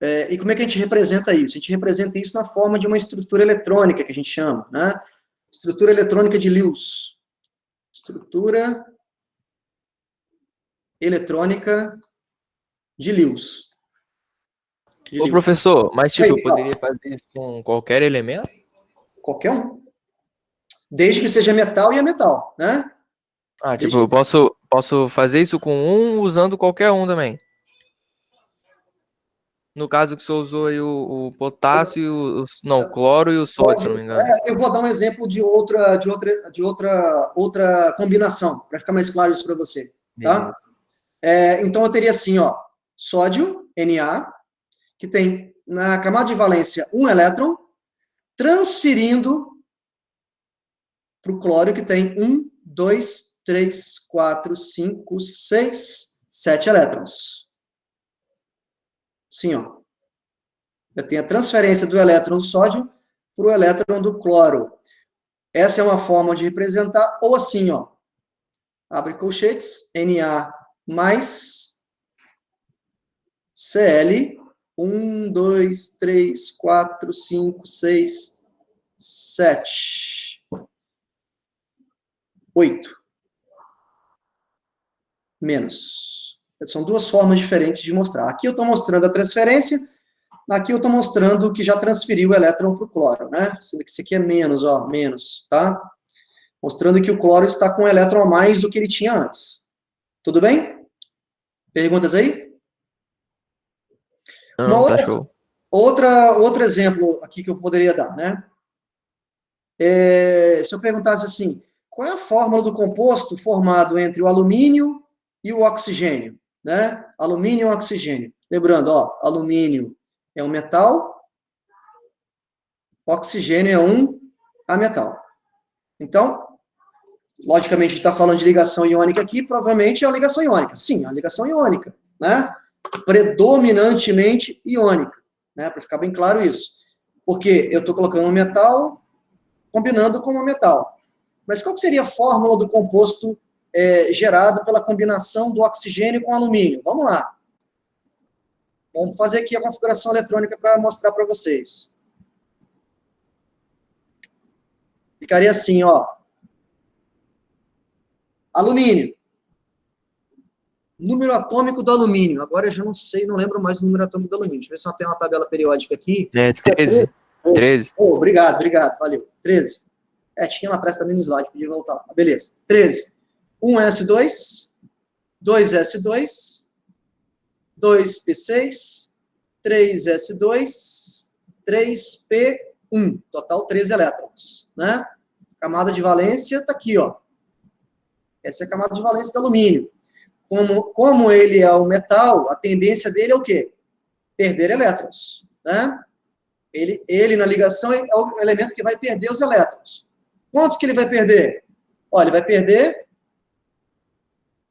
E como é que a gente representa isso? A gente representa isso na forma de uma estrutura eletrônica, que a gente chama, né? Estrutura eletrônica de Lewis. Estrutura eletrônica de Lewis. Ô, professor, mas tipo, eu poderia fazer isso com qualquer elemento? Qualquer um. Desde que seja metal e é metal, né? Ah, tipo, eu posso fazer isso com um usando qualquer um também. No caso que o senhor usou aí o potássio e o cloro e o sódio, se não me engano. Eu vou dar um exemplo de outra combinação, para ficar mais claro isso para você, tá? Então eu teria assim, ó, sódio, Na, que tem na camada de valência um elétron, transferindo para o cloro, que tem 1, 2, 3, 4, 5, 6, 7 elétrons. Sim, ó. Eu tenho a transferência do elétron do sódio para o elétron do cloro. Essa é uma forma de representar, ou assim, ó. Abre colchetes, Na mais Cl, 1, 2, 3, 4, 5, 6, 7, 8. Menos. São duas formas diferentes de mostrar. Aqui eu estou mostrando a transferência, aqui eu estou mostrando que já transferiu o elétron para o cloro, né? Sendo que isso aqui é menos, ó, menos, tá? Mostrando que o cloro está com um elétron a mais do que ele tinha antes. Tudo bem? Perguntas aí? Não, tá show. Outro exemplo aqui que eu poderia dar, né? Se eu perguntasse assim, qual é a fórmula do composto formado entre o alumínio e o oxigênio, né? Alumínio e oxigênio. Lembrando, ó, alumínio é um metal, oxigênio é um ametal. Então, logicamente, a gente está falando de ligação iônica aqui, provavelmente é uma ligação iônica. Sim, é uma ligação iônica, né? Predominantemente iônica, né? Para ficar bem claro isso. Porque eu estou colocando um metal combinando com um metal. Mas qual que seria a fórmula do composto gerado pela combinação do oxigênio com alumínio? Vamos lá. Vamos fazer aqui a configuração eletrônica para mostrar para vocês. Ficaria assim, ó. Alumínio. Número atômico do alumínio. Agora eu já não sei, não lembro mais o número atômico do alumínio. Deixa eu ver se eu tenho uma tabela periódica aqui. É 13. 13. Oh, obrigado, valeu. 13. Tinha lá atrás também no slide, podia voltar. Beleza. 13. 1s2, 2s2, 2p6, 3s2, 3p1. Total 13 elétrons, né? Camada de valência está aqui, ó. Essa é a camada de valência do alumínio. Como ele é um metal, a tendência dele é o quê? Perder elétrons, né? Ele na ligação é o elemento que vai perder os elétrons. Quantos que ele vai perder? Olha, ele vai perder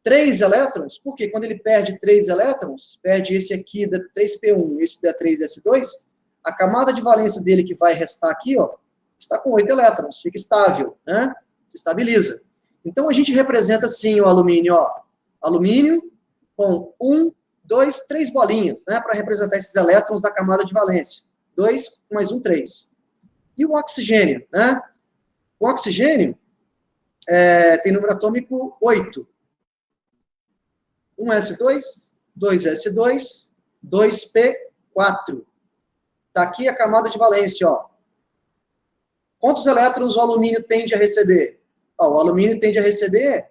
3 elétrons. Por quê? Quando ele perde 3 elétrons, perde esse aqui da 3p1, esse da 3s2, a camada de valência dele que vai restar aqui, ó, está com 8 elétrons, fica estável, né? Se estabiliza. Então, a gente representa, assim, o alumínio, ó, alumínio com 1, 2, 3 bolinhas, né, para representar esses elétrons da camada de valência. 2 mais 1, 3. E o oxigênio, né? O oxigênio tem número atômico 8. 1s2, 2s2, 2p4. Está aqui a camada de valência, ó. Quantos elétrons o alumínio tende a receber? Ó, o alumínio tende a receber,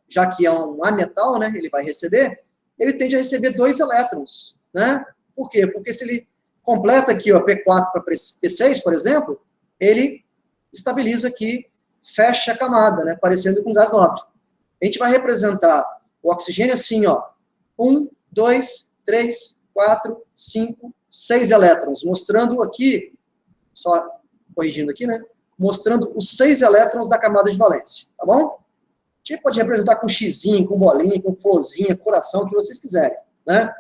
já que é um ametal, né, ele vai receber, ele tende a receber 2 elétrons, né? Por quê? Porque se ele completa aqui, ó, P4 para P6, por exemplo, ele estabiliza aqui, fecha a camada, né, parecendo com gás nobre. A gente vai representar o oxigênio assim, ó, 1, 2, 3, 4, 5, 6 elétrons, mostrando aqui, só corrigindo aqui, né, mostrando os 6 elétrons da camada de valência, tá bom? A gente pode representar com xizinho, com bolinha, com florzinha, coração, o que vocês quiserem, né?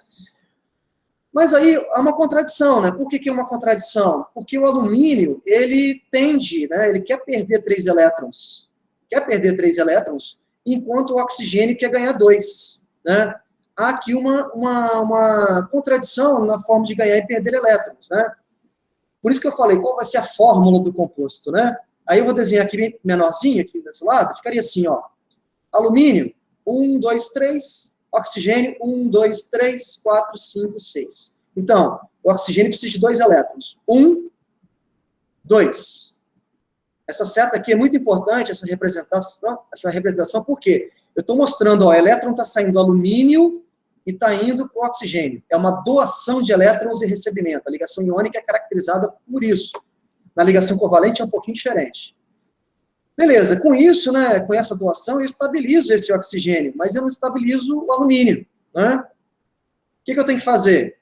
Mas aí há uma contradição, né? Por que é uma contradição? Porque o alumínio, ele tende, né? Ele quer perder 3 elétrons. Quer perder 3 elétrons, enquanto o oxigênio quer ganhar 2, né? Há aqui uma contradição na forma de ganhar e perder elétrons, né? Por isso que eu falei, qual vai ser a fórmula do composto, né? Aí eu vou desenhar aqui menorzinho, aqui desse lado, ficaria assim, ó. Alumínio, 1, 2, 3, oxigênio, 1, 2, 3, 4, 5, 6. Então, o oxigênio precisa de 2 elétrons. 1, 2. Essa seta aqui é muito importante, essa representação, por quê? Eu estou mostrando, ó, o elétron está saindo do alumínio e está indo para o oxigênio. É uma doação de elétrons e recebimento. A ligação iônica é caracterizada por isso. Na ligação covalente é um pouquinho diferente. Beleza, com isso, né, com essa doação, eu estabilizo esse oxigênio, mas eu não estabilizo o alumínio, né? O que eu tenho que fazer?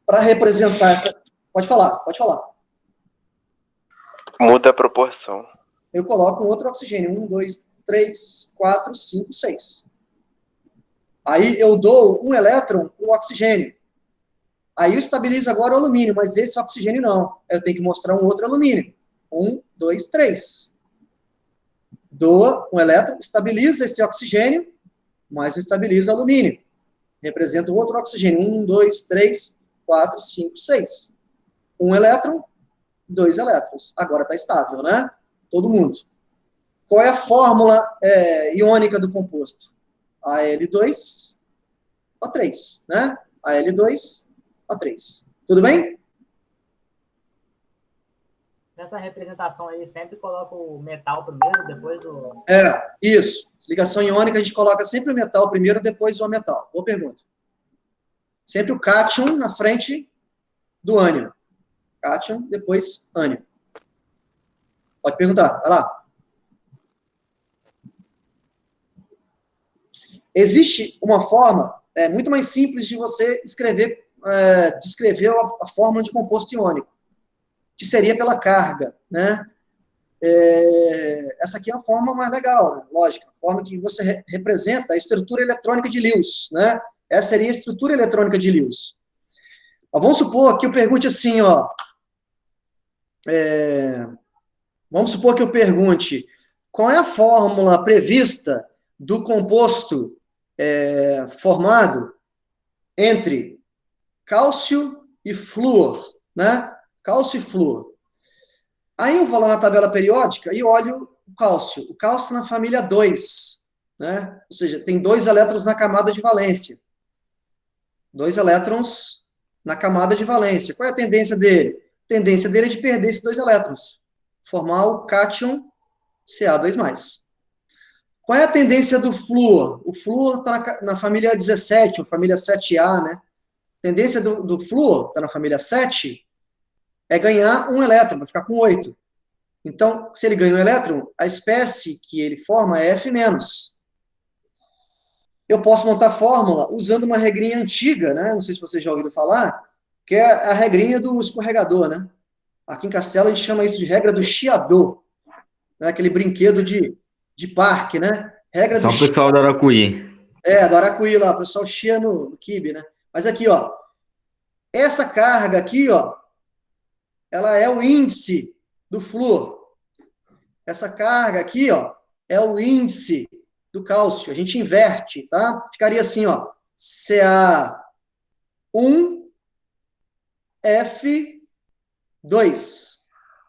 Para representar essa... Pode falar. Muda a proporção. Eu coloco um outro oxigênio. 1, 2, 3, 4, 5, 6. Aí eu dou um elétron para o oxigênio. Aí eu estabilizo agora o alumínio, mas esse oxigênio não. Eu tenho que mostrar um outro alumínio. 1, 2, 3. Doa um elétron, estabiliza esse oxigênio, mas não estabiliza o alumínio. Representa o outro oxigênio. 1, 2, 3, 4, 5, 6. Um elétron, 2 elétrons. Agora está estável, né? Todo mundo. Qual é a fórmula iônica do composto? Al2, O3, né? Al2, O3. Tudo bem? Nessa representação aí, sempre coloca o metal primeiro, depois o... Isso. Ligação iônica, a gente coloca sempre o metal primeiro, depois o ametal. Boa pergunta. Sempre o cátion na frente do ânion. Cátion, depois ânion. Pode perguntar, vai lá. Existe uma forma é muito mais simples de você descrever a fórmula de composto iônico, que seria pela carga, né? Essa aqui é a forma mais legal, né? Lógico, a forma que você representa a estrutura eletrônica de Lewis, né? Essa seria a estrutura eletrônica de Lewis. Mas vamos supor que eu pergunte assim, ó, vamos supor que eu pergunte qual é a fórmula prevista do composto formado entre cálcio e flúor, né? Cálcio e flúor. Aí eu vou lá na tabela periódica e olho o cálcio. O cálcio está na família 2, né? Ou seja, tem 2 elétrons na camada de valência. 2 elétrons na camada de valência. Qual é a tendência dele? A tendência dele é de perder esses 2 elétrons. Formar o cátion Ca2+. Qual é a tendência do flúor? O flúor está na família 17, ou família 7A, né? A tendência do flúor, está na família 7, é ganhar um elétron, vai ficar com 8. Então, se ele ganha um elétron, a espécie que ele forma é F-. Eu posso montar a fórmula usando uma regrinha antiga, né? Não sei se vocês já ouviram falar, que é a regrinha do escorregador, né? Aqui em Castelo a gente chama isso de regra do chiador, né? Aquele brinquedo de parque, né? Regra Só do o pessoal do Aracuí. do Aracuí lá, o pessoal chia no quibe, né? Mas aqui, ó, essa carga aqui, ó, ela é o índice do flúor. Essa carga aqui, ó, é o índice do cálcio. A gente inverte, tá? Ficaria assim, ó, Ca1F2.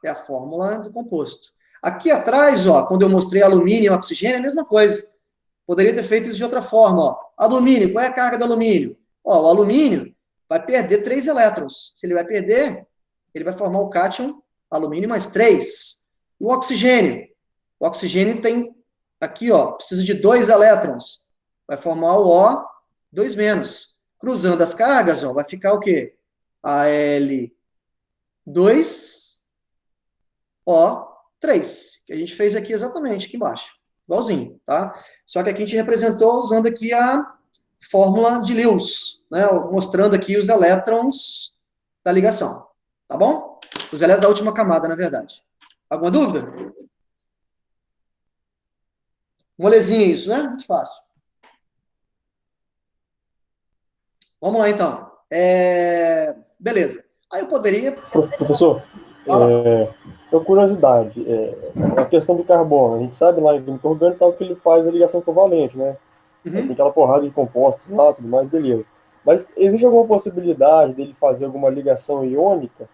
É a fórmula do composto. Aqui atrás, ó, quando eu mostrei alumínio e oxigênio, é a mesma coisa. Poderia ter feito isso de outra forma, ó. Alumínio, qual é a carga do alumínio? Ó, o alumínio vai perder 3 elétrons. Se ele vai perder, ele vai formar o cátion alumínio mais 3. O oxigênio tem aqui, ó, precisa de 2 elétrons. Vai formar o O2-. Cruzando as cargas, ó, vai ficar o quê? Al2O3, que a gente fez aqui exatamente, aqui embaixo. Igualzinho, tá? Só que aqui a gente representou usando aqui a fórmula de Lewis, né? Mostrando aqui os elétrons da ligação. Tá bom? Os elétrons da última camada, na verdade. Alguma dúvida? Molezinha isso, né? Muito fácil. Vamos lá, então. Beleza. Aí eu poderia... Professor, uma curiosidade. A questão do carbono. A gente sabe lá em química orgânica tal, que ele faz a ligação covalente, né? Tem aquela porrada de compostos lá, tudo mais, beleza. Mas existe alguma possibilidade dele fazer alguma ligação iônica,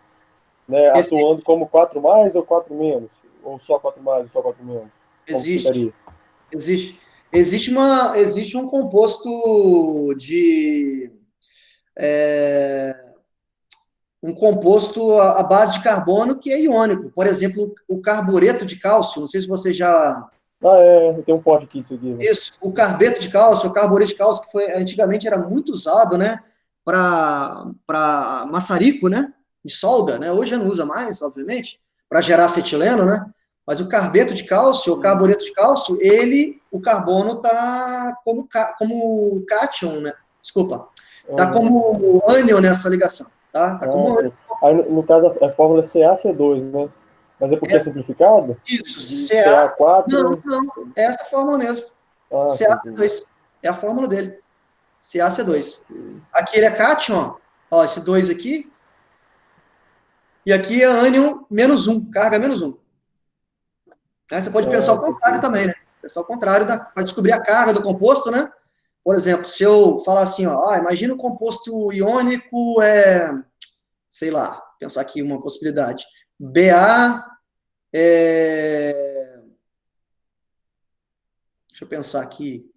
né, atuando como 4+, ou 4-? Ou só 4+, ou só 4-? Existe. Existe um composto à base de carbono que é iônico. Por exemplo, o carbureto de cálcio. Não sei se você já... tem um pote aqui disso aqui. Né? Isso, o carbeto de cálcio, o carbureto de cálcio, que antigamente era muito usado, né, para maçarico, né, de solda, né, hoje já não usa mais, obviamente, para gerar acetileno, né, mas o carbeto de cálcio, o carbureto de cálcio, o carbono tá como cátion, né, desculpa, tá como ânion nessa ligação, tá como ânion. Aí, no caso, a fórmula é CaC2, né? Mas é porque é simplificado? Isso, Ca4... Não, é essa fórmula mesmo. CaC2. É a fórmula dele. CaC2. Aqui ele é cátion, ó, esse 2 aqui. E aqui é ânion -1, carga -1. Você pode pensar o contrário também, né? Pensar o contrário para descobrir a carga do composto, né? Por exemplo, se eu falar assim, ó, imagina o composto iônico sei lá, pensar aqui uma possibilidade. Ba... deixa eu pensar aqui.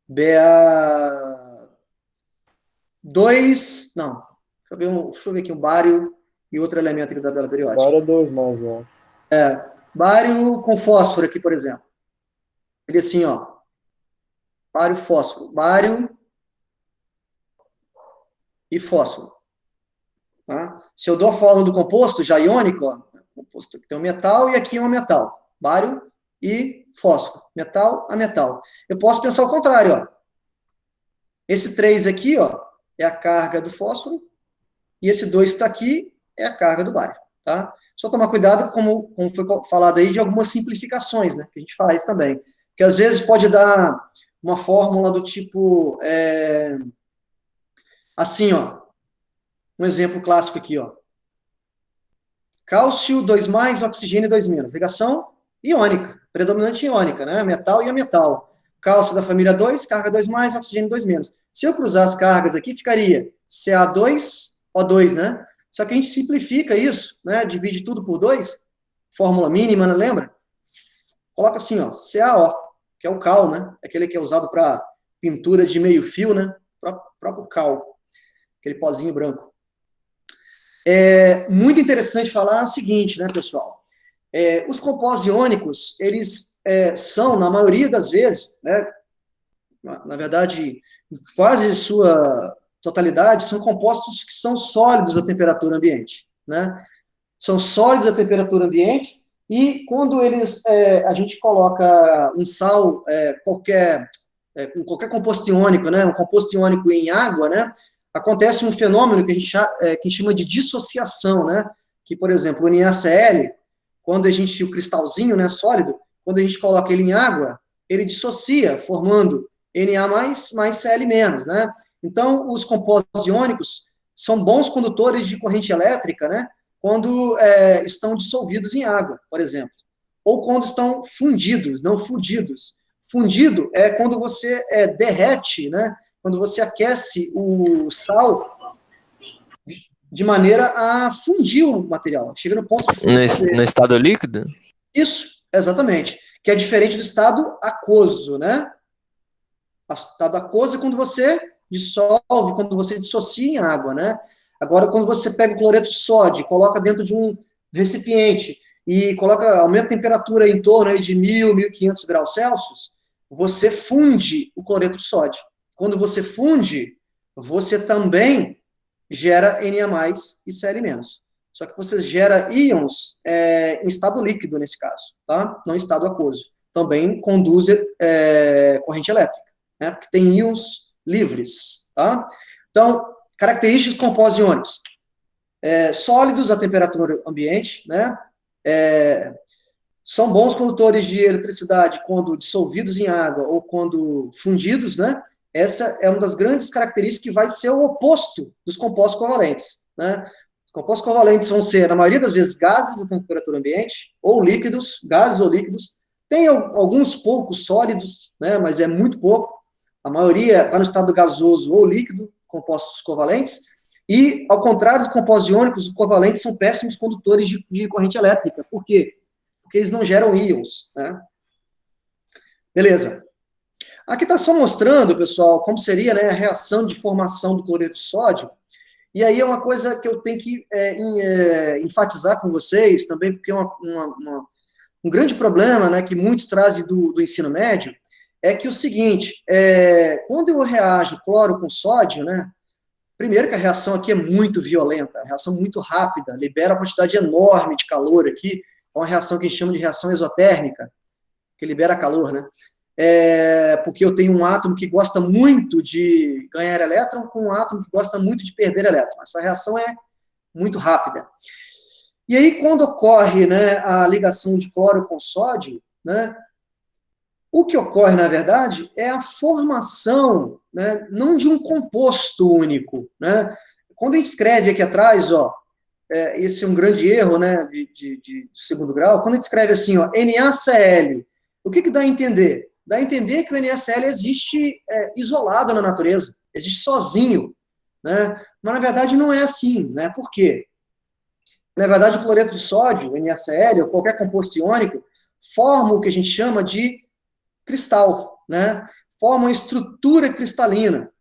Ba2... Não. Deixa eu ver aqui um bário e outro elemento aqui da tabela periódica. Bário é 2+, ó. Bário com fósforo aqui, por exemplo. Ele assim, ó. Bário, fósforo. Bário e fósforo. Tá? Se eu dou a fórmula do composto, já iônico, ó, composto aqui tem um metal e aqui um metal. Bário e fósforo. Metal a metal. Eu posso pensar o contrário, ó. Esse 3 aqui, ó, é a carga do fósforo, e esse 2 que está aqui é a carga do bário, tá? Só tomar cuidado, como foi falado aí, de algumas simplificações, né, que a gente faz também. Porque às vezes pode dar uma fórmula do tipo, assim, ó, um exemplo clássico aqui, ó. Cálcio 2+, oxigênio 2-. Ligação iônica, predominante iônica, né? Metal e ametal. Cálcio da família 2, carga 2+, oxigênio 2-. Se eu cruzar as cargas aqui, ficaria Ca2O2, né? Só que a gente simplifica isso, né? Divide tudo por 2, fórmula mínima, né? Lembra? Coloca assim, ó, CaO, que é o cal, né? Aquele que é usado para pintura de meio fio, né? Próprio cal, aquele pozinho branco. É muito interessante falar o seguinte, né, pessoal? Os compostos iônicos, eles são, na maioria das vezes, né, na verdade, quase sua totalidade, são compostos que são sólidos à temperatura ambiente, né? São sólidos à temperatura ambiente, e quando a gente coloca um sal, qualquer composto iônico, né, um composto iônico em água, né, acontece um fenômeno que a gente chama de dissociação, né, que, por exemplo, o NaCl, quando o cristalzinho, né, sólido, quando a gente coloca ele em água, ele dissocia, formando Na+, mais Cl-, né. Então, os compostos iônicos são bons condutores de corrente elétrica, né, quando estão dissolvidos em água, por exemplo, ou quando estão fundidos, não fundidos. Fundido é quando você derrete, né, quando você aquece o sal de maneira a fundir o material, chega no ponto de fundir. No estado líquido? Isso, exatamente, que é diferente do estado aquoso, né? O estado aquoso é quando você dissolve, quando você dissocia em água, né? Agora, quando você pega o cloreto de sódio, coloca dentro de um recipiente e aumenta a temperatura em torno aí de 1.000, 1.500 graus Celsius, você funde o cloreto de sódio. Quando você funde, você também gera Na+, e Cl-. Só que você gera íons em estado líquido, nesse caso, tá? Não em estado aquoso. Também conduz corrente elétrica, né? Porque tem íons livres, tá? Então, características dos compostos iônicos. Sólidos à temperatura ambiente, né? São bons condutores de eletricidade quando dissolvidos em água ou quando fundidos, né? Essa é uma das grandes características que vai ser o oposto dos compostos covalentes, né? Os compostos covalentes vão ser, na maioria das vezes, gases à temperatura ambiente, ou líquidos, gases ou líquidos. Tem alguns poucos sólidos, né? Mas é muito pouco. A maioria está no estado gasoso ou líquido, compostos covalentes. E, ao contrário dos compostos iônicos, os covalentes são péssimos condutores de corrente elétrica. Por quê? Porque eles não geram íons, né? Beleza. Aqui está só mostrando, pessoal, como seria, né, a reação de formação do cloreto de sódio. E aí é uma coisa que eu tenho que enfatizar com vocês também, porque é um grande problema, né, que muitos trazem do ensino médio, é que o seguinte, quando eu reajo cloro com sódio, né, primeiro que a reação aqui é muito violenta, a reação muito rápida, libera uma quantidade enorme de calor aqui, é uma reação que a gente chama de reação exotérmica, que libera calor, né? Porque eu tenho um átomo que gosta muito de ganhar elétron com um átomo que gosta muito de perder elétron. Essa reação é muito rápida. E aí, quando ocorre, né, a ligação de cloro com sódio, né, o que ocorre, na verdade, é a formação, né, não de um composto único, né? Quando a gente escreve aqui atrás, ó, esse é um grande erro, né, de segundo grau, quando a gente escreve assim, ó, NaCl, o que dá a entender? Dá a entender que o NaCl existe isolado na natureza, existe sozinho, né? Mas, na verdade, não é assim, né? Por quê? Na verdade, o cloreto de sódio, o NaCl, ou qualquer composto iônico, forma o que a gente chama de cristal, né? Forma uma estrutura cristalina.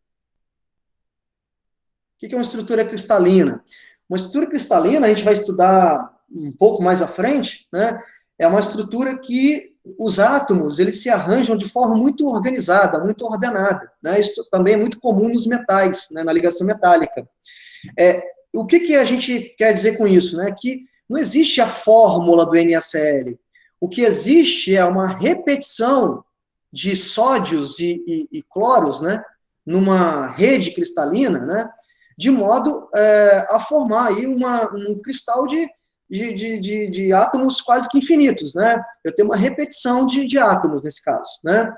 O que é uma estrutura cristalina? Uma estrutura cristalina, a gente vai estudar um pouco mais à frente, né? É uma estrutura que os átomos, eles se arranjam de forma muito organizada, muito ordenada, né? Isso também é muito comum nos metais, né? Na ligação metálica. O que a gente quer dizer com isso, né? Que não existe a fórmula do NaCl. O que existe é uma repetição de sódios e cloros, né? numa rede cristalina, né, de modo a formar aí um cristal de átomos quase que infinitos, né? Eu tenho uma repetição de átomos nesse caso, né?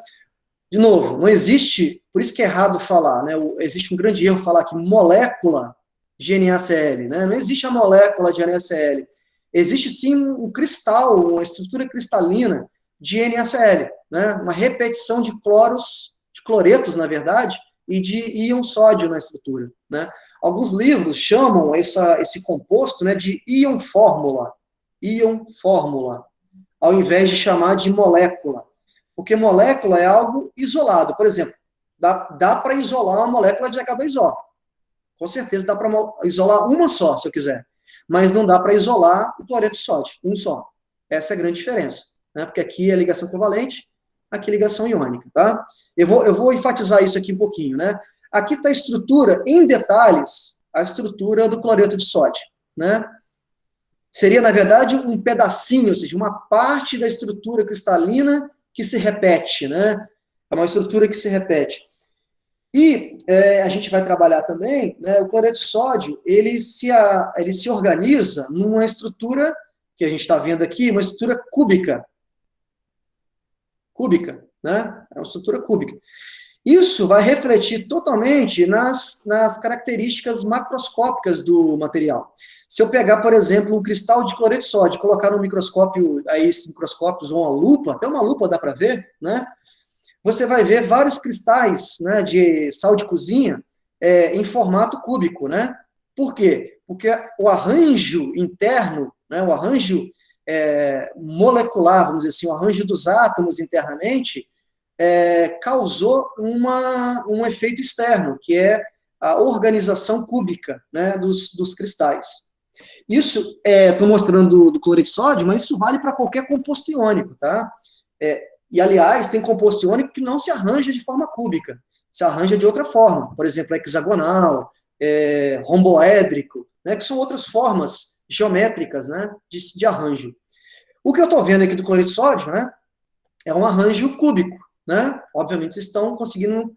De novo, não existe, por isso que é errado falar, né? Existe um grande erro falar que molécula de NaCl, né? Não existe a molécula de NaCl. Existe sim um cristal, uma estrutura cristalina de NaCl, né? Uma repetição de cloretos, na verdade, e de íon sódio na estrutura, né? Alguns livros chamam esse composto, né, de íon fórmula, ao invés de chamar de molécula, porque molécula é algo isolado. Por exemplo, dá para isolar uma molécula de H2O, com certeza dá para isolar uma só, se eu quiser, mas não dá para isolar o cloreto de sódio, um só. Essa é a grande diferença, né? Porque aqui é ligação covalente, aqui é ligação iônica, tá? Eu vou enfatizar isso aqui um pouquinho, né? Aqui está a estrutura, em detalhes, a estrutura do cloreto de sódio, né? Seria, na verdade, um pedacinho, ou seja, uma parte da estrutura cristalina que se repete, né? É uma estrutura que se repete. E a gente vai trabalhar também, né, o cloreto de sódio, ele se organiza numa estrutura, que a gente está vendo aqui, uma estrutura cúbica, né? É uma estrutura cúbica. Isso vai refletir totalmente nas características macroscópicas do material. Se eu pegar, por exemplo, um cristal de cloreto de sódio, colocar no microscópio, aí esses microscópios ou uma lupa, até uma lupa dá para ver, né? Você vai ver vários cristais, né, de sal de cozinha em formato cúbico, né? Por quê? Porque o arranjo interno, né, o arranjo molecular, vamos dizer assim, o arranjo dos átomos internamente, causou um efeito externo, que é a organização cúbica, né, dos cristais. Isso, estou mostrando do cloreto de sódio, mas isso vale para qualquer composto iônico, tá? E, aliás, tem composto iônico que não se arranja de forma cúbica, se arranja de outra forma, por exemplo, hexagonal, romboédrico, né, que são outras formas geométricas, né, de arranjo. O que eu estou vendo aqui do cloreto de sódio, né, é um arranjo cúbico, né? Obviamente, vocês estão conseguindo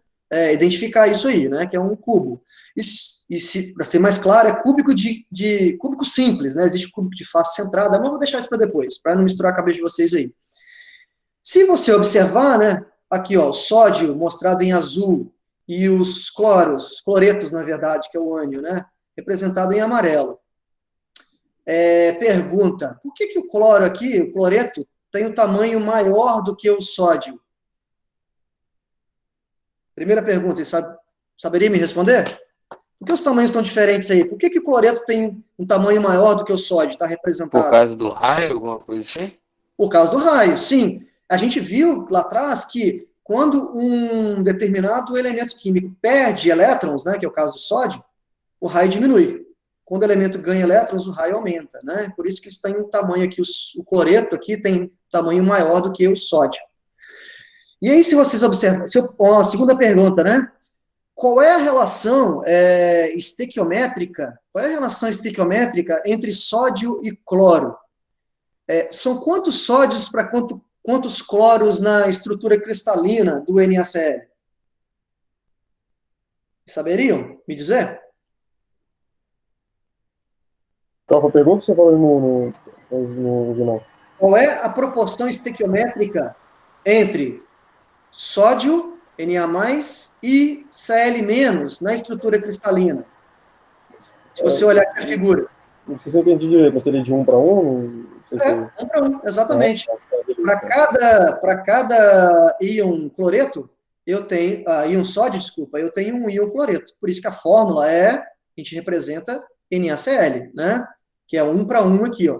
identificar isso aí, né, que é um cubo. E para ser mais claro, é cúbico de cúbico simples, né? Existe cúbico de face centrada, mas eu vou deixar isso para depois, para não misturar a cabeça de vocês aí. Se você observar, né, aqui, ó, o sódio mostrado em azul e os cloretos, na verdade, que é o ânion, né, representado em amarelo. Pergunta, por que o cloro aqui, o cloreto, tem um tamanho maior do que o sódio? Primeira pergunta, saberia me responder? Por que os tamanhos estão diferentes aí? Por que o cloreto tem um tamanho maior do que o sódio? Está representado? Por causa do raio, alguma coisa assim? Por causa do raio, sim. A gente viu lá atrás que quando um determinado elemento químico perde elétrons, né, que é o caso do sódio, o raio diminui. Quando o elemento ganha elétrons, o raio aumenta, né? Por isso que isso tem um tamanho aqui, o cloreto aqui tem tamanho maior do que o sódio. E aí, se vocês observam, a segunda pergunta, né? Qual é a relação estequiométrica? Qual é a relação estequiométrica entre sódio e cloro? São quantos sódios para quantos cloros na estrutura cristalina do NaCl? Saberiam me dizer? Qual foi a pergunta que você falou no jornal? Qual é a proporção estequiométrica entre sódio, Na+, e Cl- na estrutura cristalina? Se você olhar aqui a figura. Não sei se eu entendi direito, mas seria de 1 para 1? 1 para 1, exatamente. Para cada íon cloreto, eu tenho, íon sódio, desculpa, eu tenho um íon cloreto. Por isso que a fórmula a gente representa NaCl, né? Que é 1 para 1 aqui, ó.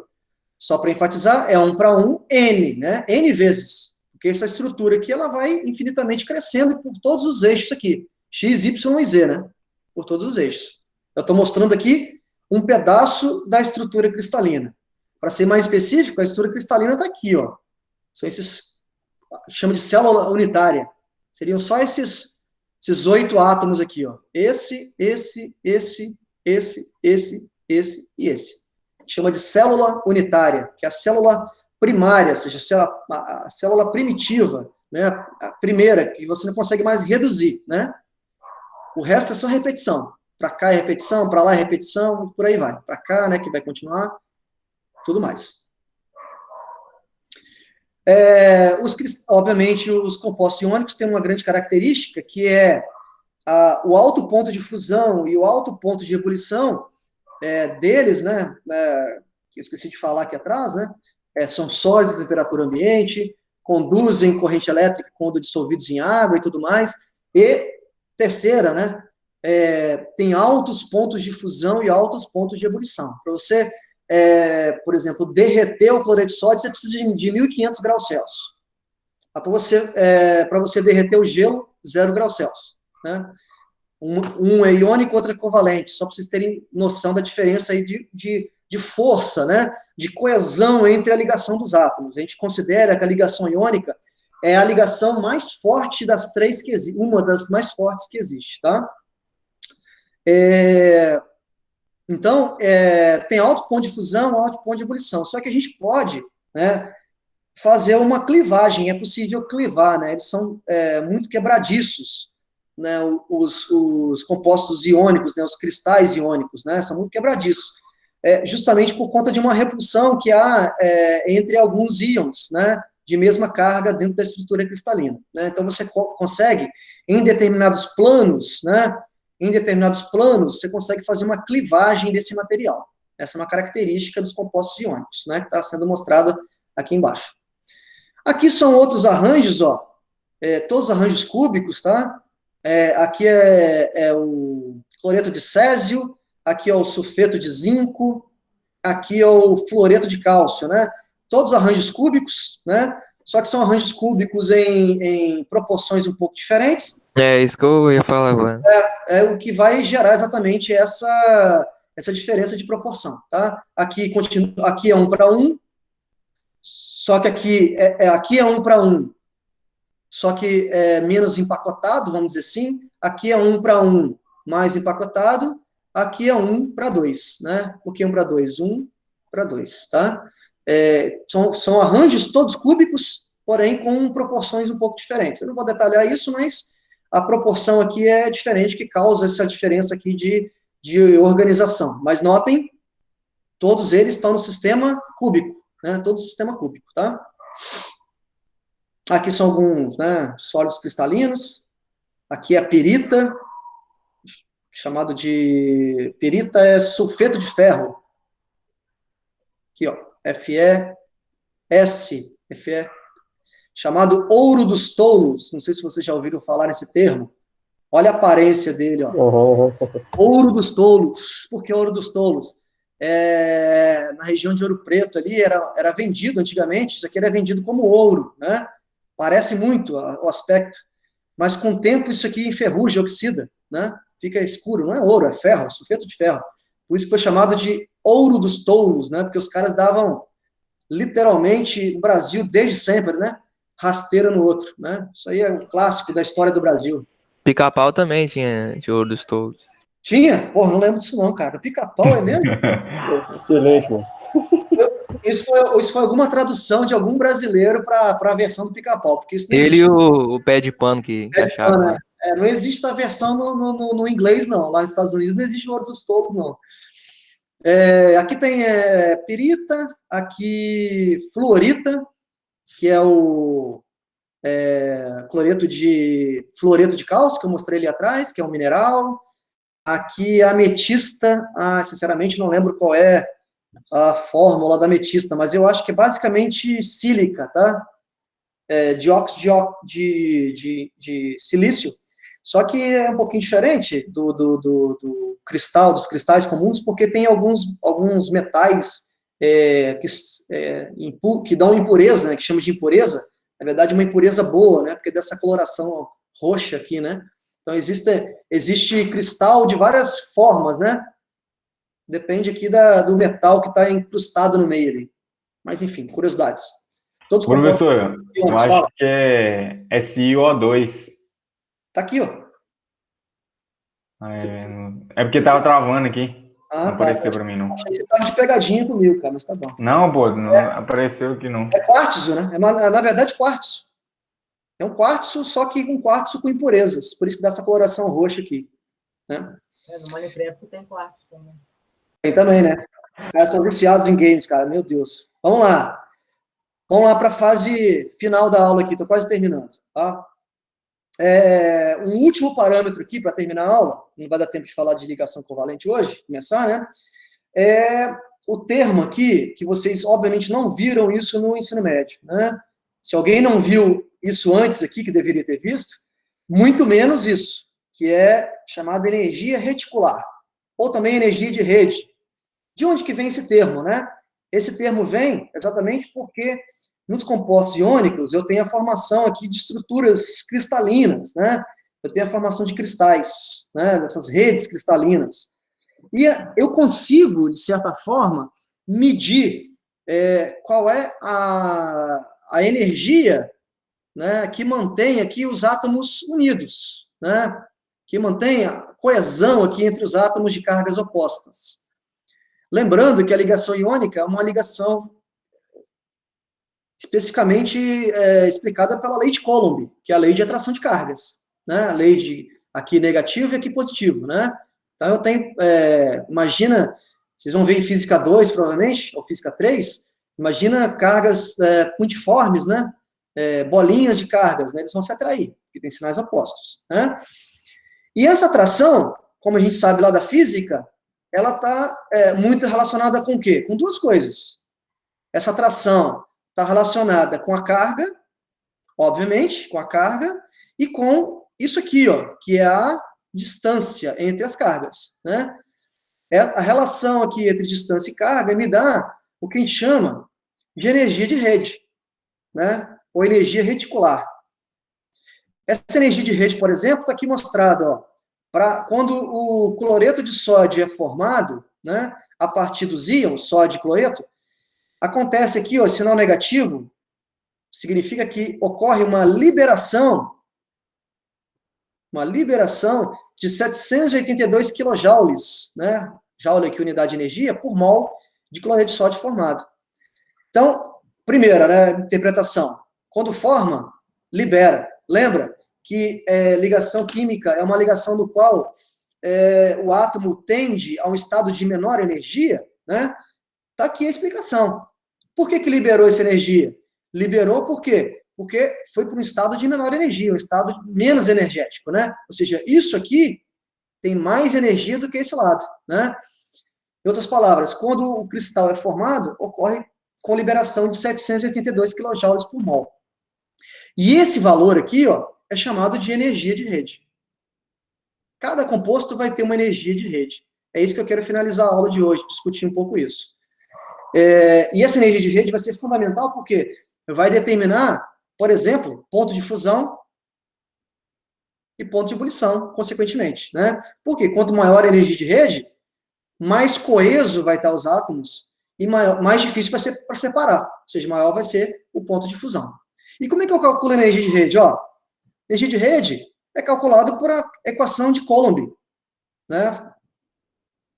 Só para enfatizar, é 1 para 1, N, né? N vezes. Porque essa estrutura aqui, ela vai infinitamente crescendo por todos os eixos aqui. X, Y e Z, né? Por todos os eixos. Eu estou mostrando aqui um pedaço da estrutura cristalina. Para ser mais específico, a estrutura cristalina está aqui, ó. São esses, chama de célula unitária. Seriam só esses 8 átomos aqui, ó. Esse e esse. Chama de célula unitária, que é a célula primária, ou seja, a célula primitiva, né? A primeira, que você não consegue mais reduzir, né? O resto é só repetição. Para cá é repetição, para lá é repetição, por aí vai. Para cá, né, que vai continuar, tudo mais. Obviamente, os compostos iônicos têm uma grande característica, que é o alto ponto de fusão e o alto ponto de ebulição deles, né, que eu esqueci de falar aqui atrás, né, são sólidos à temperatura ambiente, conduzem corrente elétrica quando dissolvidos em água e tudo mais. E, terceira, né, tem altos pontos de fusão e altos pontos de ebulição. Para você, por exemplo, derreter o cloreto de sódio, você precisa de 1.500 graus Celsius. Para você derreter o gelo, 0 graus Celsius. Né? Um é iônico, outro é covalente, só para vocês terem noção da diferença aí de força, né? De coesão entre a ligação dos átomos. A gente considera que a ligação iônica é a ligação mais forte das três que existe, uma das mais fortes que existe, tá? Então, tem alto ponto de fusão, alto ponto de ebulição, só que a gente pode, né, fazer uma clivagem, é possível clivar, né? Eles são muito quebradiços, né? Os compostos iônicos, né? Os cristais iônicos, né? São muito quebradiços. Justamente por conta de uma repulsão que há entre alguns íons, né, de mesma carga dentro da estrutura cristalina. Né? Então, você consegue, em determinados planos, né, você consegue fazer uma clivagem desse material. Essa é uma característica dos compostos iônicos, né, que está sendo mostrada aqui embaixo. Aqui são outros arranjos, ó, todos arranjos cúbicos, tá? Aqui é o cloreto de césio, aqui é o sulfeto de zinco, aqui é o fluoreto de cálcio, né? Todos arranjos cúbicos, né? Só que são arranjos cúbicos em proporções um pouco diferentes. É isso que eu ia falar agora. O que vai gerar exatamente essa diferença de proporção, tá? Aqui é 1 para 1, só que aqui é 1 para 1, só que é menos empacotado, vamos dizer assim. Aqui é 1 para 1 mais empacotado. Aqui é 1 para 2, né? Por que 1 para 2? 1 para 2, tá? São arranjos todos cúbicos, porém com proporções um pouco diferentes. Eu não vou detalhar isso, mas a proporção aqui é diferente, que causa essa diferença aqui de organização. Mas notem, todos eles estão no sistema cúbico, né? Todo o sistema cúbico, tá? Aqui são alguns, né, sólidos cristalinos. Aqui é a pirita, chamado de pirita, é sulfeto de ferro. Aqui, ó, FeS, Fe, chamado ouro dos tolos. Não sei se vocês já ouviram falar nesse termo. Olha a aparência dele, ó. Ouro dos tolos. Por que ouro dos tolos? Na região de Ouro Preto ali, era vendido antigamente, isso aqui era vendido como ouro, né? Parece muito o aspecto, mas com o tempo isso aqui enferruja, oxida, né? Fica escuro, não é ouro, é ferro, é sulfeto de ferro. Por isso que foi chamado de ouro dos tolos, né? Porque os caras davam, literalmente, no Brasil, desde sempre, né? Rasteira no outro, né? Isso aí é um clássico da história do Brasil. Pica-pau também tinha de ouro dos touros. Tinha? Porra, não lembro disso não, cara. Pica-pau é mesmo? Excelente, mano. Isso foi alguma tradução de algum brasileiro para a versão do Pica-pau, porque isso não Ele existe. e o pé de pano que achava. Né? Não existe a versão no inglês, não. Lá nos Estados Unidos não existe o ouro dos tolos, não. Aqui tem pirita, aqui fluorita, que é o fluoreto de cálcio, que eu mostrei ali atrás, que é um mineral. Aqui a ametista, sinceramente não lembro qual é a fórmula da ametista, mas eu acho que é basicamente sílica, tá? Dióxido de silício. Só que é um pouquinho diferente do cristal, dos cristais comuns, porque tem alguns metais que dão impureza, né, que chamamos de impureza. Na verdade, uma impureza boa, né, porque dessa coloração roxa aqui, né. Então, existe cristal de várias formas, né. Depende aqui do metal que está incrustado no meio ali. Mas, enfim, curiosidades. Todos Professor, eu acho que é SiO2. Tá aqui, ó. Porque tava travando aqui. Não Tá. apareceu pra mim, não. Achei que você tava de pegadinha comigo, cara, mas tá bom. Não, pô, não apareceu aqui, não. É quartzo, né? Na verdade, quartzo. É um quartzo, só que um quartzo com impurezas. Por isso que dá essa coloração roxa aqui. né? No Minecraft tem quartos também. Tem também, né? Os caras são viciados em games, cara, meu Deus. Vamos lá. Vamos lá para a fase final da aula aqui, estou quase terminando, tá? Um último parâmetro aqui para terminar a aula, não vai dar tempo de falar de ligação covalente hoje, começar, né? O termo aqui, que vocês obviamente não viram isso no ensino médio, né? Se alguém não viu isso antes aqui, que deveria ter visto, muito menos isso, que é chamado energia reticular, ou também energia de rede. De onde que vem esse termo, né? Esse termo vem exatamente porque nos compostos iônicos eu tenho a formação aqui de estruturas cristalinas, né? Eu tenho a formação de cristais, né? Dessas redes cristalinas. E eu consigo, de certa forma, medir qual é a energia, né, que mantém aqui os átomos unidos, né? Que mantém a coesão aqui entre os átomos de cargas opostas. Lembrando que a ligação iônica é uma ligação especificamente explicada pela lei de Coulomb, que é a lei de atração de cargas, né? A lei de aqui negativo e aqui positivo, né? Então eu tenho, imagina, vocês vão ver em física 2, provavelmente, ou física 3, imagina cargas puntiformes, né? Bolinhas de cargas, né? Eles vão se atrair, porque tem sinais opostos, né? E essa atração, como a gente sabe lá da física, ela está muito relacionada com o quê? Com duas coisas. Essa atração está relacionada com a carga, obviamente, com a carga, e com isso aqui, ó, que é a distância entre as cargas, né? A relação aqui entre distância e carga me dá o que a gente chama de energia de rede, né? Ou energia reticular. Essa energia de rede, por exemplo, está aqui mostrada, ó, quando o cloreto de sódio é formado, né, a partir dos íons, sódio e cloreto, acontece aqui, ó, sinal negativo, significa que ocorre uma liberação de 782 quilojoules, né, joule aqui, unidade de energia, por mol de cloreto de sódio formado. Então, primeira, né, interpretação, quando forma, libera. Lembra que ligação química é uma ligação no qual o átomo tende a um estado de menor energia, né? Está aqui a explicação. Por que liberou essa energia? Liberou por quê? Porque foi para um estado de menor energia, um estado menos energético, né? Ou seja, isso aqui tem mais energia do que esse lado, né? Em outras palavras, quando o cristal é formado, ocorre com liberação de 782 kJ por mol. E esse valor aqui, ó, é chamado de energia de rede. Cada composto vai ter uma energia de rede. É isso que eu quero finalizar a aula de hoje, discutir um pouco isso. E essa energia de rede vai ser fundamental porque vai determinar, por exemplo, ponto de fusão e ponto de ebulição, consequentemente, né? Porque quanto maior a energia de rede, mais coeso vai estar os átomos e mais difícil vai ser para separar. Ou seja, maior vai ser o ponto de fusão. E como é que eu calculo a energia de rede? Ó, energia de rede é calculado por a equação de Coulomb, né?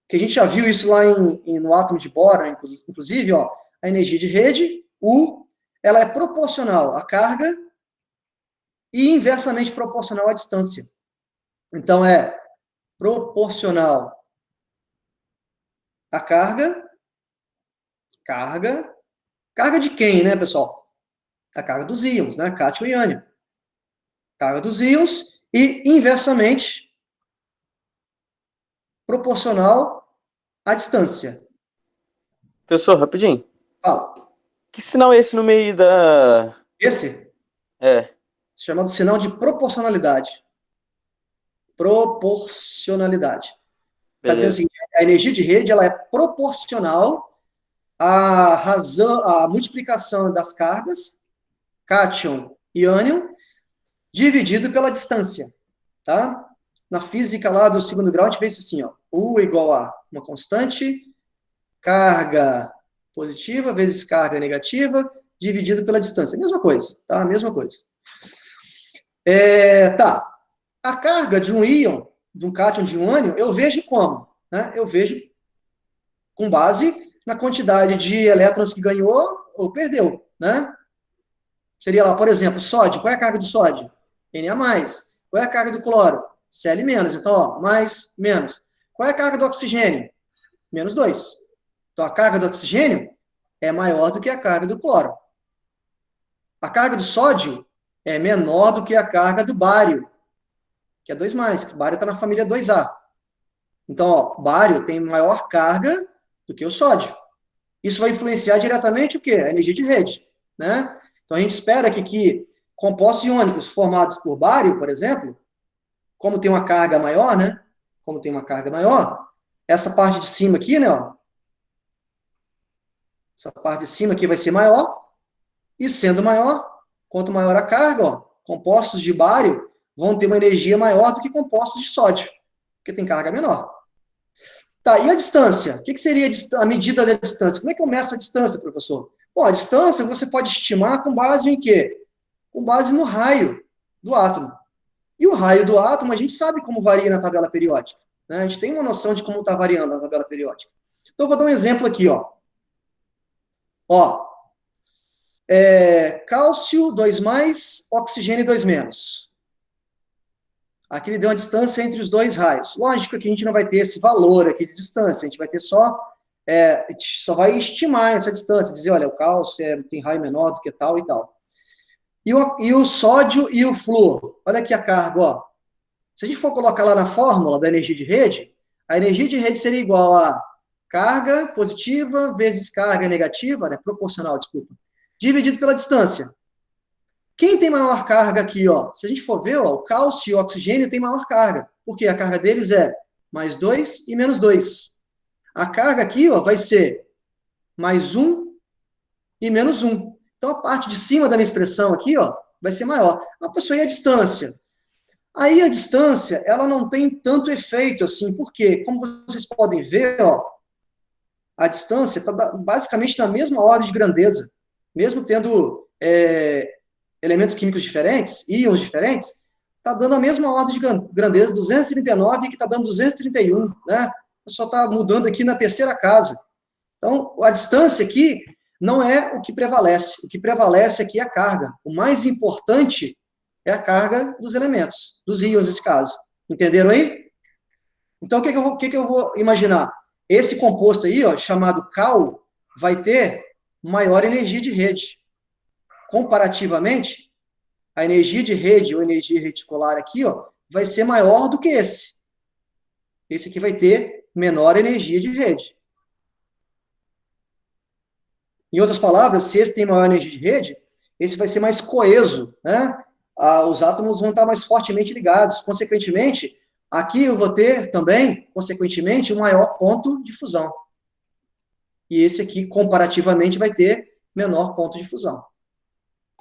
Que a gente já viu isso lá no átomo de bóron, inclusive, ó, a energia de rede, U, ela é proporcional à carga e inversamente proporcional à distância. Então, é proporcional à carga de quem, né, pessoal? A carga dos íons, né, cátion e ânion. Carga dos íons e inversamente proporcional à distância. Professor, rapidinho. Fala. Que sinal é esse no meio da... Esse? Chamado sinal de proporcionalidade. Proporcionalidade. Está dizendo o seguinte, a energia de rede ela é proporcional à multiplicação das cargas, cátion e ânion, dividido pela distância, tá? Na física lá do segundo grau, a gente vê isso assim, ó, U igual a uma constante, carga positiva vezes carga negativa, dividido pela distância. Mesma coisa, tá? Mesma coisa. Tá. A carga de um íon, de um cátion, de um ânion, eu vejo como? Né? Eu vejo com base na quantidade de elétrons que ganhou ou perdeu, né? Seria lá, por exemplo, sódio. Qual é a carga do sódio? Na+. Qual é a carga do cloro? Cl menos. Então, ó, mais, menos. Qual é a carga do oxigênio? Menos 2. Então, a carga do oxigênio é maior do que a carga do cloro. A carga do sódio é menor do que a carga do bário, que é 2+, que o bário está na família 2A. Então, ó, bário tem maior carga do que o sódio. Isso vai influenciar diretamente o quê? A energia de rede, né? Então, a gente espera que compostos iônicos formados por bário, por exemplo, como tem uma carga maior, né? Como tem uma carga maior, essa parte de cima aqui, né, ó, essa parte de cima aqui vai ser maior, e sendo maior, quanto maior a carga, ó, compostos de bário vão ter uma energia maior do que compostos de sódio, porque tem carga menor. Tá, e a distância? O que seria a medida da distância? Como é que eu meço a distância, professor? Bom, a distância você pode estimar com base em quê? Com base no raio do átomo. E o raio do átomo, a gente sabe como varia na tabela periódica, né? A gente tem uma noção de como está variando a tabela periódica. Então, eu vou dar um exemplo aqui, ó. Ó, cálcio 2+, oxigênio 2-. Aqui ele deu uma distância entre os dois raios. Lógico que a gente não vai ter esse valor aqui de distância, a gente vai ter a gente só vai estimar essa distância, dizer, olha, o cálcio tem raio menor do que tal e tal. E o sódio e o flúor, olha aqui a carga, ó. Se a gente for colocar lá na fórmula da energia de rede, a energia de rede seria igual a carga positiva vezes carga negativa, né, proporcional, desculpa, dividido pela distância. Quem tem maior carga aqui, ó? Se a gente for ver, ó, o cálcio e o oxigênio tem maior carga, porque a carga deles é +2 e -2. A carga aqui, ó, vai ser +1 e -1. Então, a parte de cima da minha expressão aqui, ó, vai ser maior. Ah, professor, e a distância? Aí, a distância, ela não tem tanto efeito assim, porque, como vocês podem ver, ó, a distância está basicamente na mesma ordem de grandeza, mesmo tendo elementos químicos diferentes, íons diferentes, está dando a mesma ordem de grandeza, 239, que está dando 231, né? Só está mudando aqui na terceira casa. Então, a distância aqui não é o que prevalece. O que prevalece aqui é a carga. O mais importante é a carga dos elementos, dos íons nesse caso. Entenderam aí? Então, o que eu vou imaginar? Esse composto aí, ó, chamado cal, vai ter maior energia de rede. Comparativamente, a energia de rede ou energia reticular aqui, ó, vai ser maior do que esse. Esse aqui vai ter menor energia de rede. Em outras palavras, se esse tem maior energia de rede, esse vai ser mais coeso, né? Os átomos vão estar mais fortemente ligados. Consequentemente, aqui eu vou ter também, consequentemente, um maior ponto de fusão. E esse aqui, comparativamente, vai ter menor ponto de fusão.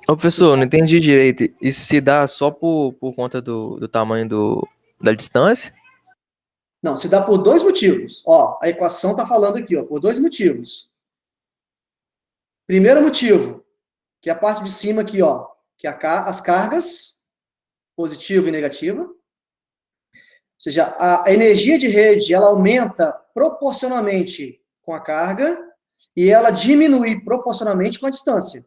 Ô, professor, não entendi direito. Isso se dá só por conta do tamanho da distância? Não, se dá por dois motivos. Ó, a equação está falando aqui, ó, por dois motivos. Primeiro motivo, que é a parte de cima aqui, ó, que é as cargas, positiva e negativa. Ou seja, a energia de rede, ela aumenta proporcionalmente com a carga e ela diminui proporcionalmente com a distância.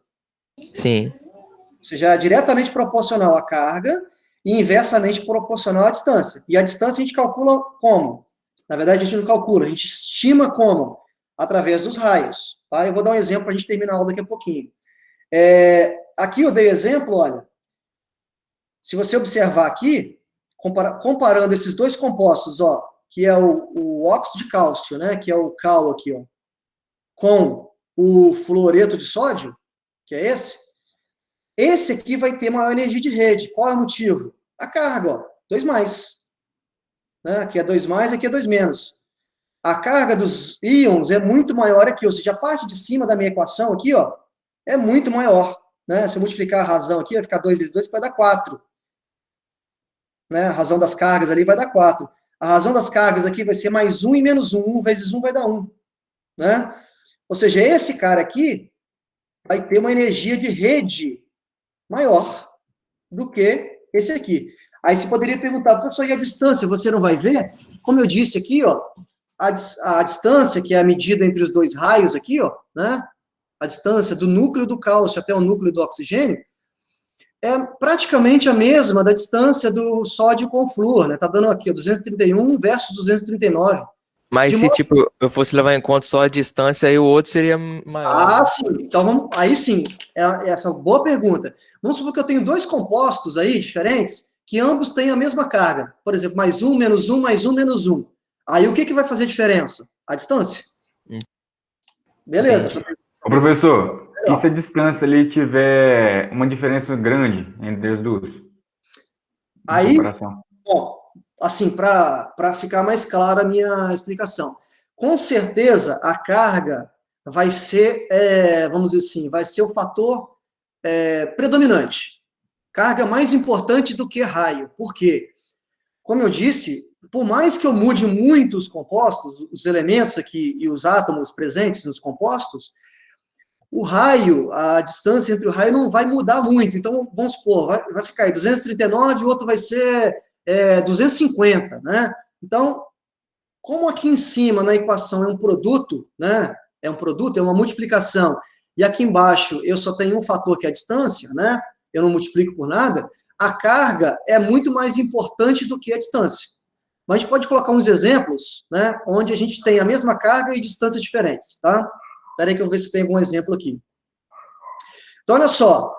Sim. Ou seja, é diretamente proporcional à carga e inversamente proporcional à distância. E a distância a gente calcula como? Na verdade, a gente não calcula, a gente estima como? Através dos raios. Tá? Eu vou dar um exemplo para a gente terminar a aula daqui a pouquinho. Aqui eu dei exemplo, olha. Se você observar aqui, comparando esses dois compostos, ó, que é o óxido de cálcio, né, que é o cal aqui, ó, com o fluoreto de sódio, que é esse aqui vai ter maior energia de rede. Qual é o motivo? A carga, ó, 2+. Né? Aqui é 2+, aqui é 2-. A carga dos íons é muito maior aqui, ou seja, a parte de cima da minha equação aqui, ó, é muito maior. Né? Se eu multiplicar a razão aqui, vai ficar 2 vezes 2, vai dar 4. Né? A razão das cargas ali vai dar 4. A razão das cargas aqui vai ser +1 e -1. 1 vezes 1 vai dar 1. Né? Ou seja, esse cara aqui vai ter uma energia de rede maior do que esse aqui. Aí você poderia perguntar, professor, e a distância, você não vai ver? Como eu disse aqui, ó, a distância, que é a medida entre os dois raios aqui, ó, né? A distância do núcleo do cálcio até o núcleo do oxigênio, é praticamente a mesma da distância do sódio com o flúor, né? Tá dando aqui, ó, 231 versus 239. Mas se, tipo, eu fosse levar em conta só a distância, aí o outro seria maior. Ah, sim. Então, aí sim, essa é uma boa pergunta. Vamos supor que eu tenho dois compostos aí, diferentes, que ambos têm a mesma carga. Por exemplo, mais um, menos um, mais um, menos um. Aí o que vai fazer diferença? A distância. Beleza. Ô, professor, e se a distância ali tiver uma diferença grande entre as duas? Aí, bom, assim, para ficar mais clara a minha explicação. Com certeza, a carga vai ser, vamos dizer assim, vai ser o fator predominante. Carga mais importante do que raio. Por quê? Como eu disse, por mais que eu mude muito os compostos, os elementos aqui e os átomos presentes nos compostos, o raio, a distância entre o raio não vai mudar muito. Então, vamos supor, vai ficar aí 239, o outro vai ser 250, né? Então, como aqui em cima, na equação, é um produto, né? É um produto, é uma multiplicação, e aqui embaixo eu só tenho um fator que é a distância, né? Eu não multiplico por nada, a carga é muito mais importante do que a distância. Mas a gente pode colocar uns exemplos, né? Onde a gente tem a mesma carga e distâncias diferentes, tá? Espera aí que eu vou ver se tem algum exemplo aqui. Então, olha só.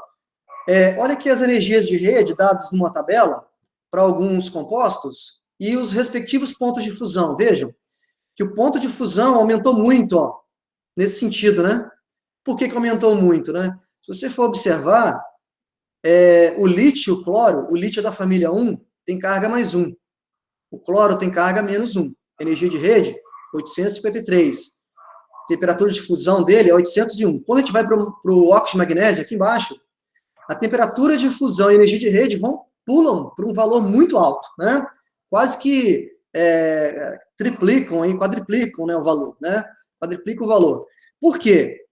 Olha aqui as energias de rede dadas numa tabela para alguns compostos e os respectivos pontos de fusão. Vejam que o ponto de fusão aumentou muito, ó, nesse sentido, né? Por que aumentou muito, né? Se você for observar, o lítio e o cloro, o lítio é da família 1, tem carga mais 1. O cloro tem carga menos 1. Energia de rede, 853. Temperatura de fusão dele é 801. Quando a gente vai para o óxido de magnésio, aqui embaixo, a temperatura de fusão e energia de rede pulam para um valor muito alto, né? Quase que triplicam, quadriplicam, né, o valor, né? Quadriplicam o valor. Por quê?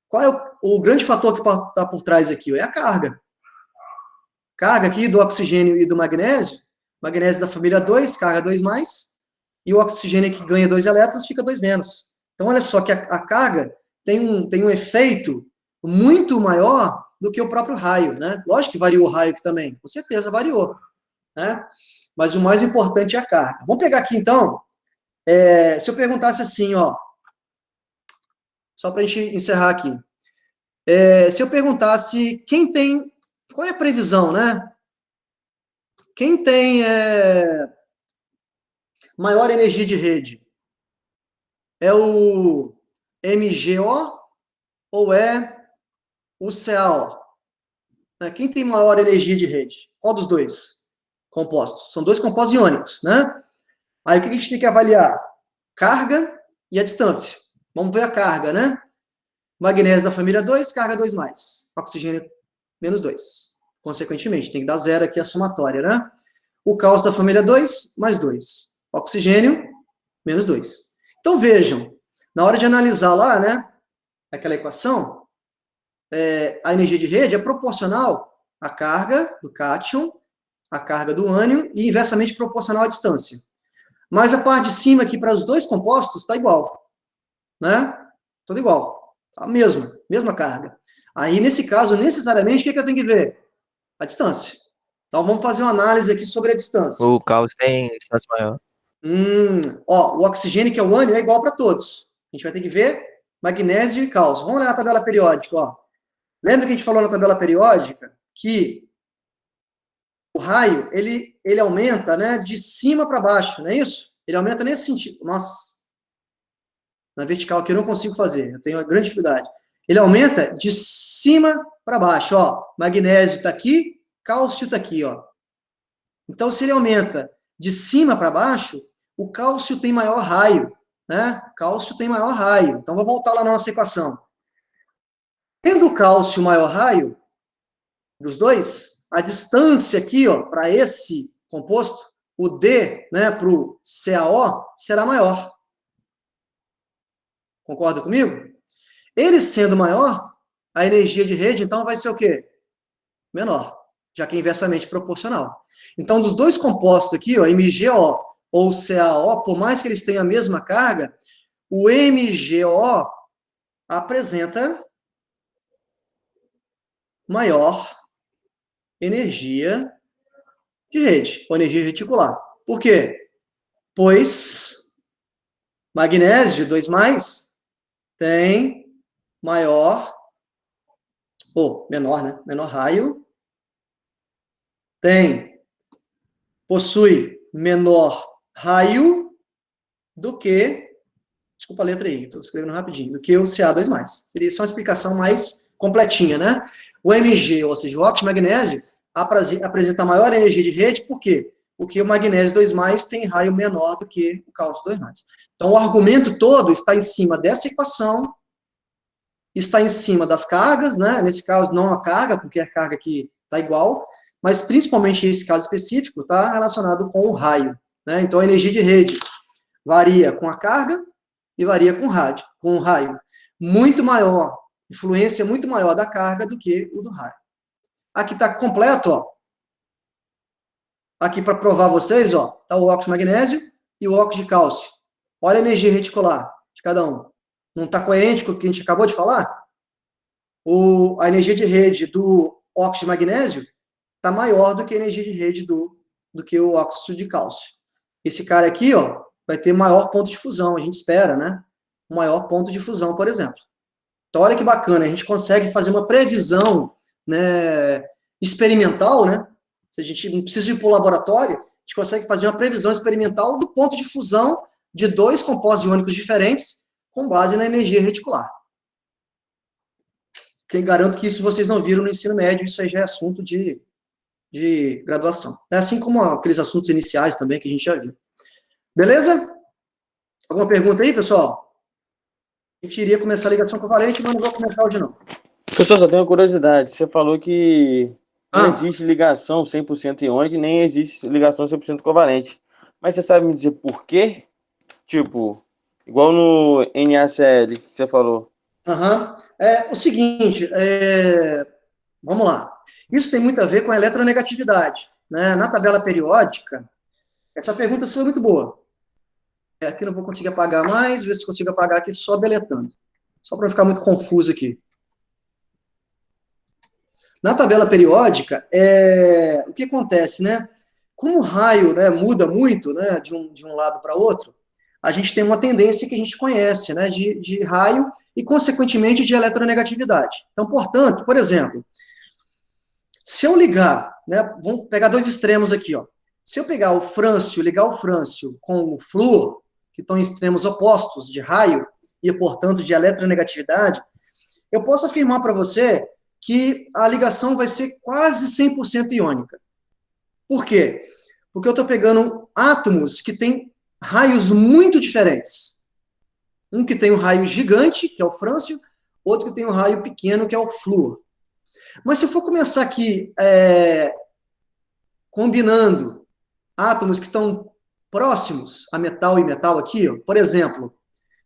Qual é o grande fator que está por trás aqui? É a carga. Carga aqui do oxigênio e do magnésio. Magnésio da família 2, carga 2+, e o oxigênio que ganha 2 elétrons fica 2-. Então, olha só que a carga tem um efeito muito maior do que o próprio raio, né? Lógico que variou o raio aqui também, com certeza variou, né? Mas o mais importante é a carga. Vamos pegar aqui, então, se eu perguntasse assim, ó, só para a gente encerrar aqui. Se eu perguntasse qual é a previsão, né? Quem tem maior energia de rede? É o MgO ou é o CaO? Quem tem maior energia de rede? Qual dos dois compostos? São dois compostos iônicos, né? Aí o que a gente tem que avaliar? Carga e a distância. Vamos ver a carga, né? Magnésio da família 2, carga 2+. Oxigênio, menos 2. Consequentemente, tem que dar 0 aqui a somatória, né? O cálcio da família 2, mais 2. Oxigênio, menos 2. Então, vejam, na hora de analisar lá, né, aquela equação, a energia de rede é proporcional à carga do cátion, à carga do ânion, e inversamente proporcional à distância. Mas a parte de cima aqui, para os dois compostos, está igual, né? Tudo igual. A mesma carga. Aí, nesse caso, necessariamente, o que eu tenho que ver? A distância. Então, vamos fazer uma análise aqui sobre a distância. O cálcio tem distância maior. O oxigênio, que é o ânion, é igual para todos. A gente vai ter que ver magnésio e cálcio. Vamos olhar a tabela periódica, ó. Lembra que a gente falou na tabela periódica que o raio, ele aumenta, né, de cima para baixo, não é isso? Ele aumenta nesse sentido. Nossa, na vertical aqui eu não consigo fazer, eu tenho uma grande dificuldade. Ele aumenta de cima para baixo, ó. Magnésio está aqui, cálcio está aqui, ó. Então, se ele aumenta de cima para baixo, o cálcio tem maior raio, né? Cálcio tem maior raio. Então, vou voltar lá na nossa equação. Tendo o cálcio maior raio, dos dois, a distância aqui, ó, para esse composto, o D, né, para o CaO, será maior. Concorda comigo? Ele sendo maior, a energia de rede, então, vai ser o quê? Menor, já que é inversamente proporcional. Então, dos dois compostos aqui, ó, MgO ou CaO, por mais que eles tenham a mesma carga, o MgO apresenta maior energia de rede, ou energia reticular. Por quê? Pois magnésio 2+, tem maior, ou menor, né? Menor raio, possui menor raio do que, desculpa a letra aí, estou escrevendo rapidinho, do que o Ca2+. Seria só uma explicação mais completinha, né? O Mg, ou seja, o óxido de magnésio, apresenta maior energia de rede, por quê? Porque o magnésio 2+, tem raio menor do que o cálcio 2+. Então, o argumento todo está em cima dessa equação, está em cima das cargas, né? Nesse caso, não a carga, porque a carga aqui está igual, mas principalmente esse caso específico está relacionado com o raio, né? Então, a energia de rede varia com a carga e varia com o raio. Muito maior, influência muito maior da carga do que o do raio. Aqui está completo, ó. Aqui para provar vocês, ó, está o óxido de magnésio e o óxido de cálcio. Olha a energia reticular de cada um. Não está coerente com o que a gente acabou de falar? A energia de rede do óxido de magnésio está maior do que a energia de rede do que o óxido de cálcio. Esse cara aqui, ó, vai ter maior ponto de fusão, a gente espera, né? Um maior ponto de fusão, por exemplo. Então, olha que bacana, a gente consegue fazer uma previsão, né, experimental, né? Se a gente não precisa ir para o laboratório, a gente consegue fazer uma previsão experimental do ponto de fusão de dois compostos iônicos diferentes com base na energia reticular. Eu garanto que isso vocês não viram no ensino médio, isso aí já é assunto de graduação. É assim como aqueles assuntos iniciais também que a gente já viu. Beleza? Alguma pergunta aí, pessoal? A gente iria começar a ligação covalente, mas não vou começar hoje não. Professor, só tenho uma curiosidade. Você falou que não existe ligação 100% iônica e nem existe ligação 100% covalente. Mas você sabe me dizer por quê? Tipo, igual no NaCl que você falou. É o seguinte, vamos lá. Isso tem muito a ver com a eletronegatividade, né? Na tabela periódica, essa pergunta sua é muito boa. Aqui não vou conseguir apagar mais, ver se consigo apagar aqui só deletando. Só para não ficar muito confuso aqui. Na tabela periódica, o que acontece, né? Como o raio, né, muda muito, né, de um lado para outro, a gente tem uma tendência que a gente conhece, né, de raio e, consequentemente, de eletronegatividade. Então, portanto, por exemplo, se eu ligar, né, vamos pegar dois extremos aqui, ó. Se eu pegar o frâncio, ligar o frâncio com o flúor, que estão em extremos opostos de raio e, portanto, de eletronegatividade, eu posso afirmar para você que a ligação vai ser quase 100% iônica. Por quê? Porque eu estou pegando átomos que têm raios muito diferentes. Um que tem um raio gigante, que é o frâncio, outro que tem um raio pequeno, que é o flúor. Mas se eu for começar aqui combinando átomos que estão próximos a metal e metal aqui, ó, por exemplo,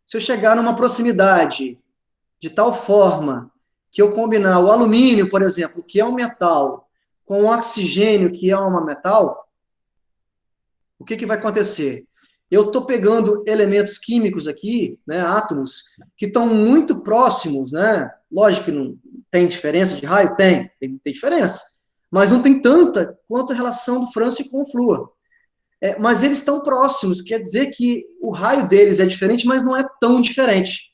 se eu chegar numa proximidade de tal forma que eu combinar o alumínio, por exemplo, que é um metal, com o oxigênio, que é uma metal, o que vai acontecer? Eu estou pegando elementos químicos aqui, né, átomos, que estão muito próximos, né? Lógico que não tem diferença de raio? Tem diferença. Mas não tem tanta quanto a relação do frâncio com o flúor. Mas eles estão próximos, quer dizer que o raio deles é diferente, mas não é tão diferente.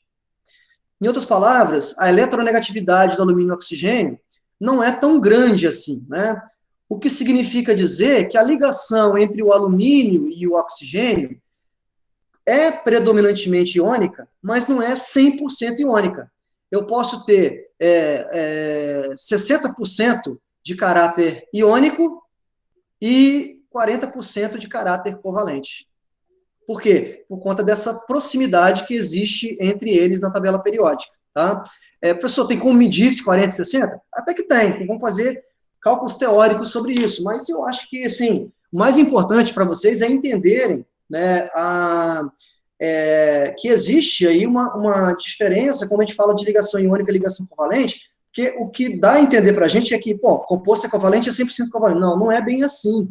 Em outras palavras, a eletronegatividade do alumínio e oxigênio não é tão grande assim, né? O que significa dizer que a ligação entre o alumínio e o oxigênio é predominantemente iônica, mas não é 100% iônica. Eu posso ter 60% de caráter iônico e 40% de caráter covalente. Por quê? Por conta dessa proximidade que existe entre eles na tabela periódica. Tá? Professor, tem como medir esse 40 e 60? Até que tem como fazer cálculos teóricos sobre isso, mas eu acho que, assim, o mais importante para vocês é entenderem, né, que existe aí uma diferença quando a gente fala de ligação iônica e ligação covalente, que o que dá a entender para a gente é que, composto é covalente é 100% covalente. Não é bem assim.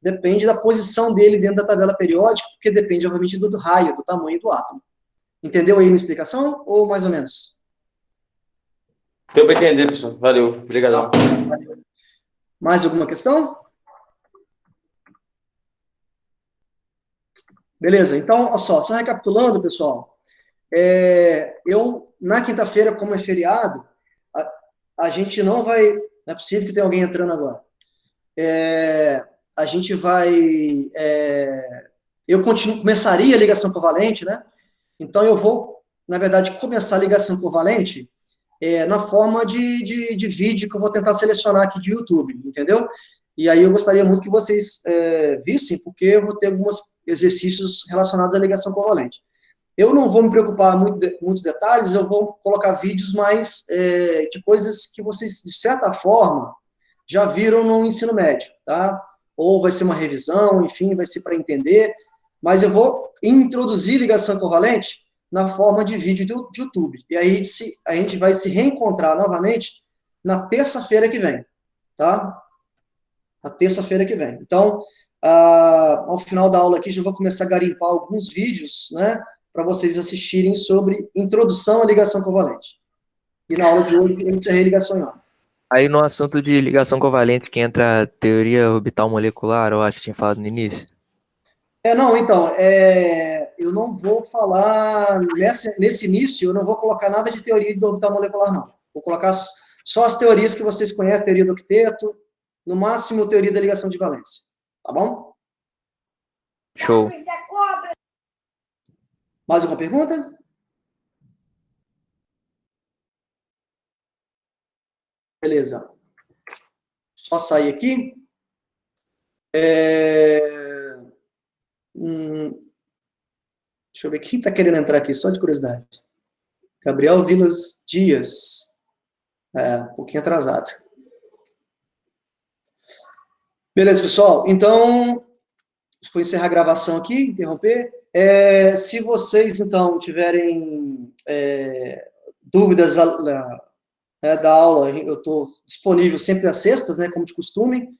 Depende da posição dele dentro da tabela periódica, porque depende, obviamente, do raio, do tamanho do átomo. Entendeu aí a minha explicação, ou mais ou menos? Deu para entender, professor. Valeu. Obrigadão. Valeu. Mais alguma questão? Beleza, então, olha só recapitulando, pessoal, na quinta-feira, como é feriado, a gente não vai, não é possível que tenha alguém entrando agora, a gente vai, eu começaria a ligação covalente, né, então eu vou, na verdade, começar a ligação covalente na forma de vídeo que eu vou tentar selecionar aqui de YouTube, entendeu? E aí eu gostaria muito que vocês vissem, porque eu vou ter alguns exercícios relacionados à ligação covalente. Eu não vou me preocupar muitos detalhes, eu vou colocar vídeos mais de coisas que vocês, de certa forma, já viram no ensino médio, tá? Ou vai ser uma revisão, enfim, vai ser para entender, mas eu vou introduzir ligação covalente na forma de vídeo do YouTube. E aí a gente vai se reencontrar novamente na terça-feira que vem, tá? Na terça-feira que vem. Então, ao final da aula aqui, já vou começar a garimpar alguns vídeos, né, para vocês assistirem sobre introdução à ligação covalente. E na aula de hoje, a gente encerrei ligação iônica. Aí no assunto de ligação covalente que entra a teoria orbital molecular, eu acho que tinha falado no início. Não, então, eu não vou falar, nesse início, eu não vou colocar nada de teoria do orbital molecular, não. Vou colocar só as teorias que vocês conhecem, teoria do octeto, no máximo, teoria da ligação de valência. Tá bom? Show. Mais alguma pergunta? Beleza. Só sair aqui. Deixa eu ver quem está querendo entrar aqui, só de curiosidade. Gabriel Vilas Dias. Um pouquinho atrasado. Beleza, pessoal. Então, vou encerrar a gravação aqui, interromper. Se vocês, então, tiverem dúvidas da aula, eu estou disponível sempre às sextas, né, como de costume.